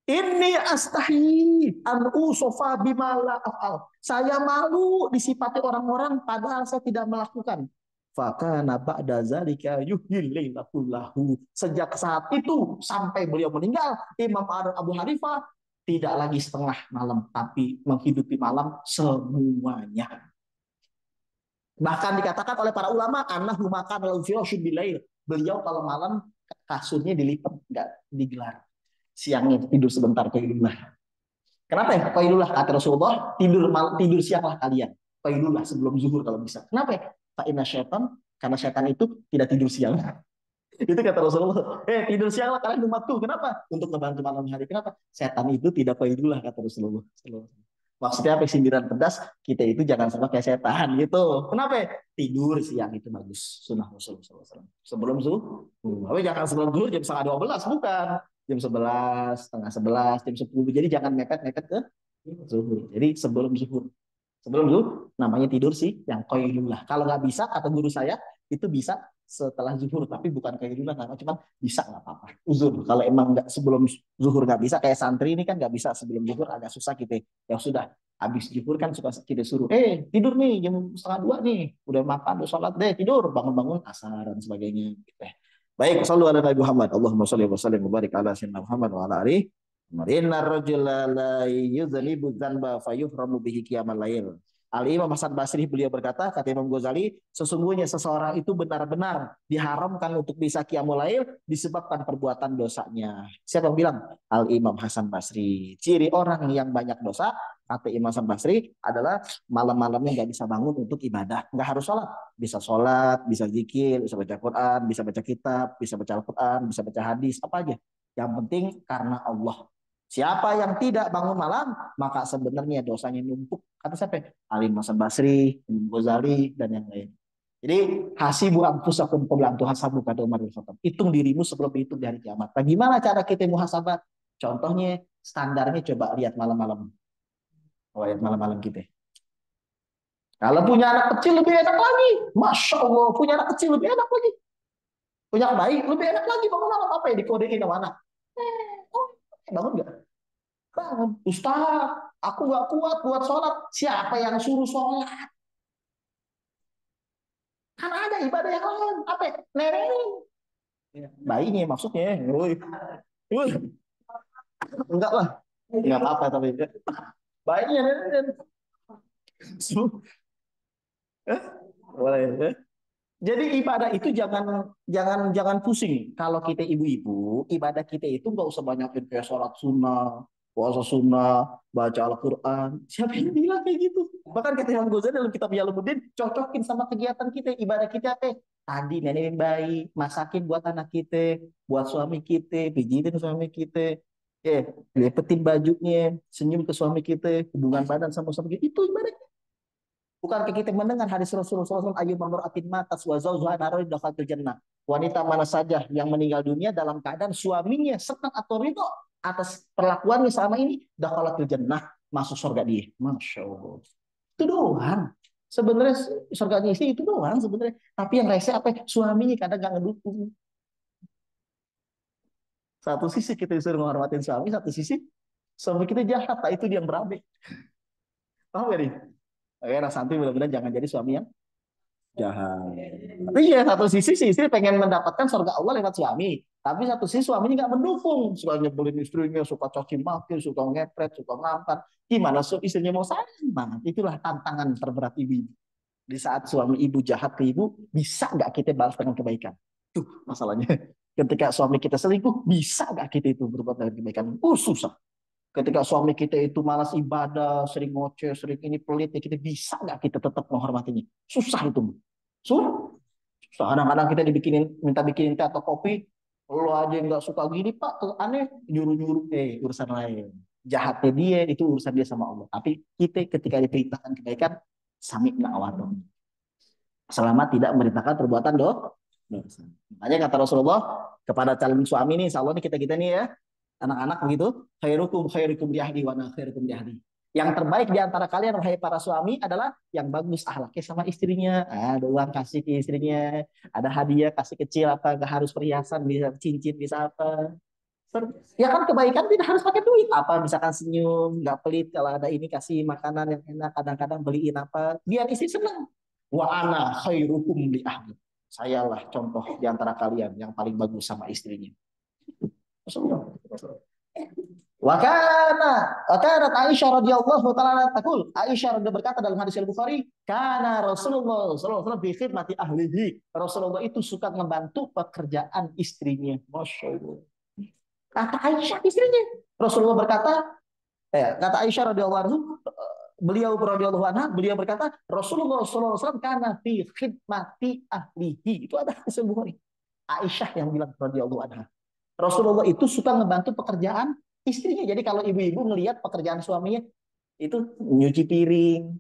Ini astahi an usofa bimala afal. Saya malu disifati orang-orang padahal saya tidak melakukan. Fakana ba'da zalika yuhyil lailakullahu. Sejak saat itu sampai beliau meninggal, Imam Abu Hanifah tidak lagi setengah malam, tapi menghidupi malam semuanya. Bahkan dikatakan oleh para ulama, annahu makan lahu firasyu bilail. Beliau kalau malam kasurnya dilipat, enggak digelar. Siangnya tidur sebentar qailullah. Kenapa ya? Qailullah kata Rasulullah, tidur sianglah kalian. Qailullah sebelum zuhur kalau bisa. Kenapa ya? Fa inna syaitan, karena syaitan itu tidak tidur siang. Itu kata Rasulullah. Tidur sianglah kalian umatku. Kenapa? Untuk membantu malam hari. Kenapa? Setan itu tidak qailullah kata Rasulullah. Maksudnya apa sindiran pedas, kita itu jangan sama kayak setan gitu. Kenapa ya? Tidur siang itu bagus. Sunnah Rasulullah SAW. Sebelum zuhur. Tapi jangan sebelum zuhur jam setengah 12, bukan. Jam 11, setengah 11, jam 10. Jadi jangan mepet-mepet ke zuhur. Jadi sebelum zuhur. Sebelum zuhur namanya tidur sih yang qailullah. Kalau nggak bisa, kata guru saya, itu bisa setelah zuhur, tapi bukan qailullah, namanya cuma bisa nggak apa-apa. Uzur. Kalau emang nggak sebelum zuhur nggak bisa, kayak santri ini kan nggak bisa sebelum zuhur, agak susah kita. Ya sudah, habis zuhur kan suka kita suruh, tidur nih jam setengah 2 nih, udah makan, udah sholat deh, tidur, bangun-bangun asar dan sebagainya. Gitu. Baik, sallu ala Nabi Muhammad. Allahumma shalli wa sallim wa barik ala sayyidina Muhammad wa ala alihi. Inna rajula la yuzanibu dzanba fayuhramu bihi qiyamal lail. Al-Imam Hasan Basri beliau berkata, kata Imam Ghazali, sesungguhnya seseorang itu benar-benar diharamkan untuk bisa qiyamul lail disebabkan perbuatan dosanya. Siapa yang bilang? Al-Imam Hasan Basri. Ciri orang yang banyak dosa, kata Imam Hasan Basri, adalah malam-malamnya nggak bisa bangun untuk ibadah. Nggak harus sholat, bisa zikir, bisa baca Quran, bisa baca kitab, bisa baca Al-Quran, bisa baca hadis, apa aja. Yang penting karena Allah. Siapa yang tidak bangun malam, maka sebenarnya dosanya numpuk. Kata siapa? Ali Hasan Basri, Imam Ghazali, dan yang lain. Jadi, hasibu anfusakum qabla an tuhasabu, kata Umar bin Khattab. Hitung dirimu sebelum dihitung di hari kiamat. Nah, gimana cara kita muhasabah? Contohnya, standarnya coba lihat malam-malam. Lihat malam-malam kita. Kalau punya anak kecil lebih enak lagi. Masya Allah, punya anak kecil lebih enak lagi. Punya bayi lebih enak lagi. Bangun malam apa ya dikodein sama anak? Bangun nggak? Bangun. Ustaz, aku nggak kuat buat sholat. Siapa yang suruh sholat? Kan ada ibadah yang lain. Apa? Nenek. Bayinya maksudnya. Enggak lah. Enggak apa-apa tapi. Bayinya nenek. Boleh. Jadi ibadah itu jangan jangan jangan pusing. Kalau kita ibu-ibu, ibadah kita itu nggak usah banyakin kayak sholat sunnah, puasa sunnah, baca Al-Quran. Siapa yang bilang kayak gitu? Bahkan kata Imam Ghazali dalam kitab Yalumuddin, cocokin sama kegiatan kita, ibadah kita apa? Tadi nenekin bayi, masakin buat anak kita, buat suami kita, pijitin suami kita, lipetin bajunya, senyum ke suami kita, hubungan badan sama suami kita. Itu ibadah. Bukankah kita mendengar hadis Rasulullah SAW, ayu mamra'atin matas wa zawjuha naroi dakhatul jannah. Wanita mana saja yang meninggal dunia dalam keadaan suaminya senang atau ridho atas perlakuannya selama ini, dakhalatul jannah, masuk surga dia. Masya Allah. Itu doang. Sebenarnya surganya istri itu doang sebenarnya. Tapi yang rese apa? Suaminya kadang gak ngedukung. Satu sisi kita disuruh menghormatin suami, satu sisi suami kita jahat. Nah, itu dia yang berabe. Paham gak nih? Oke, nah santri mudah-mudahan jangan jadi suami yang jahat. Tapi ya satu sisi si istri pengen mendapatkan surga Allah lewat suami. Tapi satu sisi suaminya nggak mendukung. Suka nyebelin istrinya, suka caci maki, suka ngepret, suka ngampat. Gimana istrinya mau sayang? Nah, itulah tantangan terberat ibu. Di saat suami ibu jahat ke ibu, bisa nggak kita balas dengan kebaikan? Tuh masalahnya. Ketika suami kita selingkuh, bisa nggak kita itu berbuat dengan kebaikan? Susah. Ketika suami kita itu malas ibadah, sering ngoceh, sering ini pelit, ya kita bisa nggak kita tetap menghormatinya? Susah itu. Susah. Kadang-kadang kita minta bikinin teh atau kopi, lo aja nggak suka gini pak, aneh, nyuruh-nyuruh, urusan lain. Jahatnya dia, itu urusan dia sama Allah. Tapi kita ketika diperintahkan kebaikan, sami'na wa ata'na. Selama tidak memerintahkan perbuatan dosa. Makanya kata Rasulullah kepada calon suami nih, insya Allah nih kita nih ya, anak-anak begitu, khairukum li ahli wa ana khairukum li ahli. Yang terbaik di antara kalian wahai para suami adalah yang bagus akhlaknya sama istrinya. Ada uang kasih ke istrinya, ada hadiah kasih kecil apa, enggak harus perhiasan, bisa cincin, bisa apa. Ya kan kebaikan tidak harus pakai duit. Apa misalkan senyum, nggak pelit kalau ada ini kasih makanan yang enak, kadang-kadang beliin apa, biar istri senang. Wa ana khairukum li ahli. Sayalah contoh di antara kalian yang paling bagus sama istrinya. Rasulullah. Wakana Aisyah radhiyallahu taala takul. Aisyah radhiyallahu berkata dalam hadis Al-Bukhari, karena Rasulullah sallallahu alaihi wasallam bi khidmati ahlihi. Rasulullah itu suka membantu pekerjaan istrinya. Masya Allah. Kata Aisyah istrinya. Rasulullah berkata, kata Aisyah radhiyallahu anha, beliau berkata, Rasulullah sallallahu alaihi wasallam karena fi khidmati ahlihi. Itu ada hadis Al-Bukhari. Aisyah yang bilang radhiyallahu anha. Rasulullah itu suka ngebantu pekerjaan istrinya. Jadi kalau ibu-ibu ngelihat pekerjaan suaminya itu nyuci piring,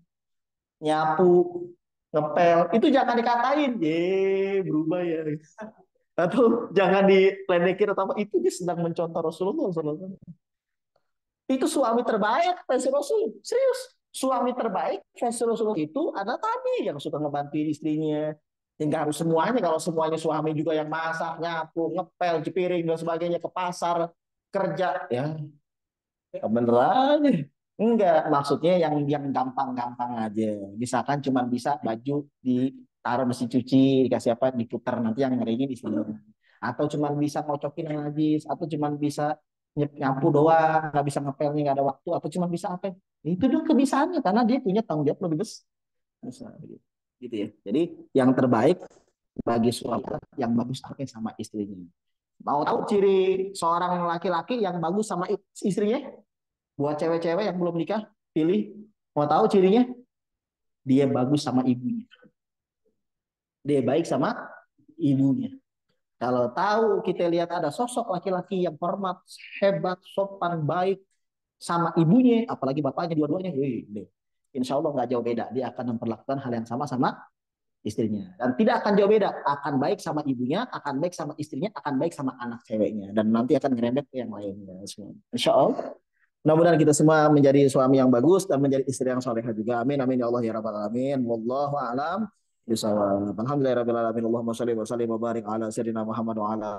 nyapu, ngepel, itu jangan dikatain, berubah ya. Atau jangan diledekin atau apa. Itu dia sedang mencontoh Rasulullah SAW. Itu suami terbaik versi Rasul. Serius. Suami terbaik versi Rasul itu ada tadi yang suka ngebantu istrinya. Hingga harus semuanya. Kalau semuanya suami juga yang masak, nyapu, ngepel, cuci piring dan sebagainya ke pasar kerja, ya bener aja. Enggak, maksudnya yang gampang-gampang aja. Misalkan cuma bisa baju ditaruh mesin cuci, dikasih apa, diputar nanti yang ngeringin istrinya. Atau cuma bisa ngocokin yang habis, atau cuma bisa nyapu doang, nggak bisa ngepelnya, nggak ada waktu, atau cuma bisa apa? Itu dong kebisaannya, karena dia punya tanggung jawab lebih besar. Gitu ya. Jadi yang terbaik bagi suami yang bagus apa sama istrinya. Mau tahu ciri seorang laki-laki yang bagus sama istrinya? Buat cewek-cewek yang belum nikah, pilih. Mau tahu cirinya? Dia bagus sama ibunya. Dia baik sama ibunya. Kalau tahu kita lihat ada sosok laki-laki yang hormat, hebat, sopan, baik sama ibunya, apalagi bapaknya dua-duanya, insya Allah nggak jauh beda. Dia akan memperlakukan hal yang sama sama istrinya. Dan tidak akan jauh beda. Akan baik sama ibunya, akan baik sama istrinya, akan baik sama anak ceweknya. Dan nanti akan ngerembet ke yang lainnya. Insya Allah. Mudah-mudahan kita semua menjadi suami yang bagus dan menjadi istri yang solehah juga. Amin amin ya Allah ya rabbal alamin. Wallahu a'lam bishawab. Alhamdulillahirabbil alamin. Allahumma shalli wa sallim wa barik ala sayyidina Muhammad wa ala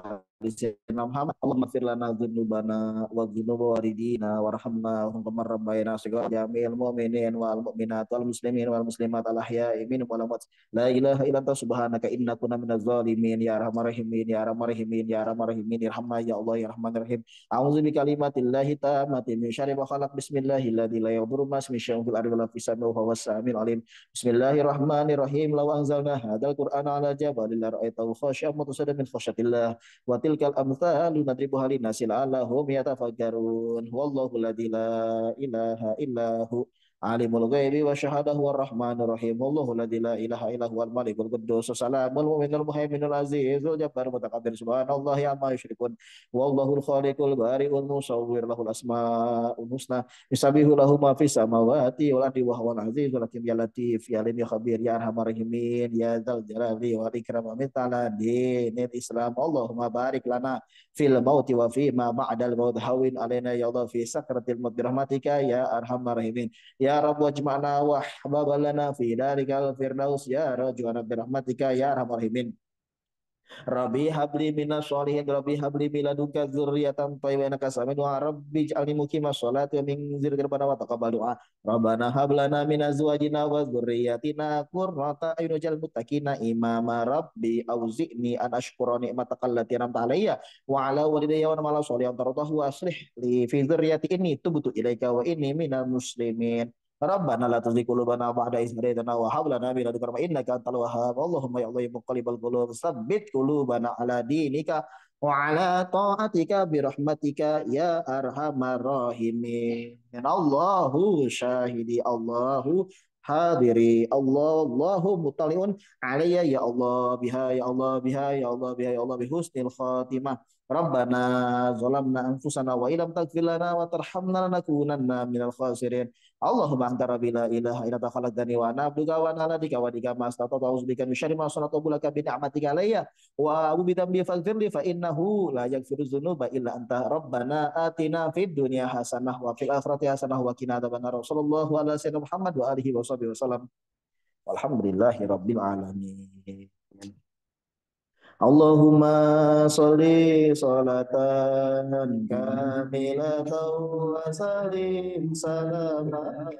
ali sayyidina Muhammad. Allahumma fir lana dzunubana wa dzunuba walidina warhamna wa hum rabbayana shighar jamil mu'minin wal mu'minat wal muslimin wal muslimat al ahya'i minhum wal amwat. La ilaha illa anta subhanaka inna kunna minaz zalimin ya arhamar rahimin ya arhamar rahimin ya arhamar rahimin ya rahman ya Allah ya rahmanir rahim. A'udzu bikalimatillahi tammati min syarri ma khalaq. Bismillahilladzi la yadurru ma ismihi syai'un fil ardi wa fis samai wa huwas samiul alim. Bismillahirrahmanirrahim. Law anzalna hadzal qur'ana ala jabalin la ra'aitahu khashi'an mutasaddian min khasyatillah. Wa tilkal amthalu nadribuha lin-nasi la'allahum yatafakkarun. Wallahu la ilaha illahu alimul ghaibi wa syahadahu ar-rahmanur rahim. Wallahu la ilaha illa huwal malikul quddus salamul mu'minul muhaiminul azizul jabbar mutakabbir subhanallahi amma yusyrikun. Wallahul khaliqul bari'ul musawwir lahul asmaul husna yusabbihu lahu ma fis samawati wal ardi wa huwal azizul hakim ya latif ya alim ya khabir ya arhamar rahimin ya dzal jalali wal ikram amin ta'ala dinil Islam. Allahumma barik lana fil mauti wa fi ma ba'dal maut hawin alaina ya Allah fi sakratil maut birahmatika ya arhamar rahimin. Ya Rabb wajma'na wa hababalana fi darikal firdaus ya rajuana birahmatika ya arhamar rahimin. Rabbi habli minas sholihin Rabbi habli miladunka dzurriatan thayyibatan innaka samiul du'a Rabbi ij'alni muqimas sholati wa min dzurriyyati rabbana wa taqabbal du'a Rabbana hab lana min azwajina wa dzurriyyatina qurrata a'yun waj'alna muttaqina imama Rabbi auzi'ni an ashkura ni'mataka allati an'amta 'alayya wa 'ala walidayya wa ala sholihin tardahu wa aslih li fi dzurriyyati inni tubtu ilaika wa inni minal muslimin. Rabbana la tuzigh qulubana ba'da idh hadaytana wa hab lana min ladunka rahmatan innaka antal wahhab. Allahumma ya Allah ya muqallibal qulub tsabbit qulubana ala dinika wa ala ta'atika bi rahmatika ya arhamar rahimin. Allahu syahidi Allahu hadiri Allahu mutaliun alayya ya Allah biha ya Allah biha ya Allah biha ya Allah bihusnil khatimah. Rabbana zalamna anfusana wa illam taghfir lana wa tarhamna lanakunanna minal khasirin. Allahumma anta rabbi la ilaha illa anta khalaqtani wa ana abduka wa ana abdika wa dika ma astata wa uzbika min syarri ma sanatu bulaka bi ni'matika alayya wa abu bi dhanbi faghfirli fa innahu la yaghfiru dzunuba illa anta. Rabbana atina fid dunya hasanah wa fil akhirati hasanah wa qina adzabannar. Sallallahu ala sayyidina Muhammad wa alihi wa sahbihi wasallam. Walhamdulillahi rabbil alamin. Allahumma sholli sholatan kamilatan wa salim salaman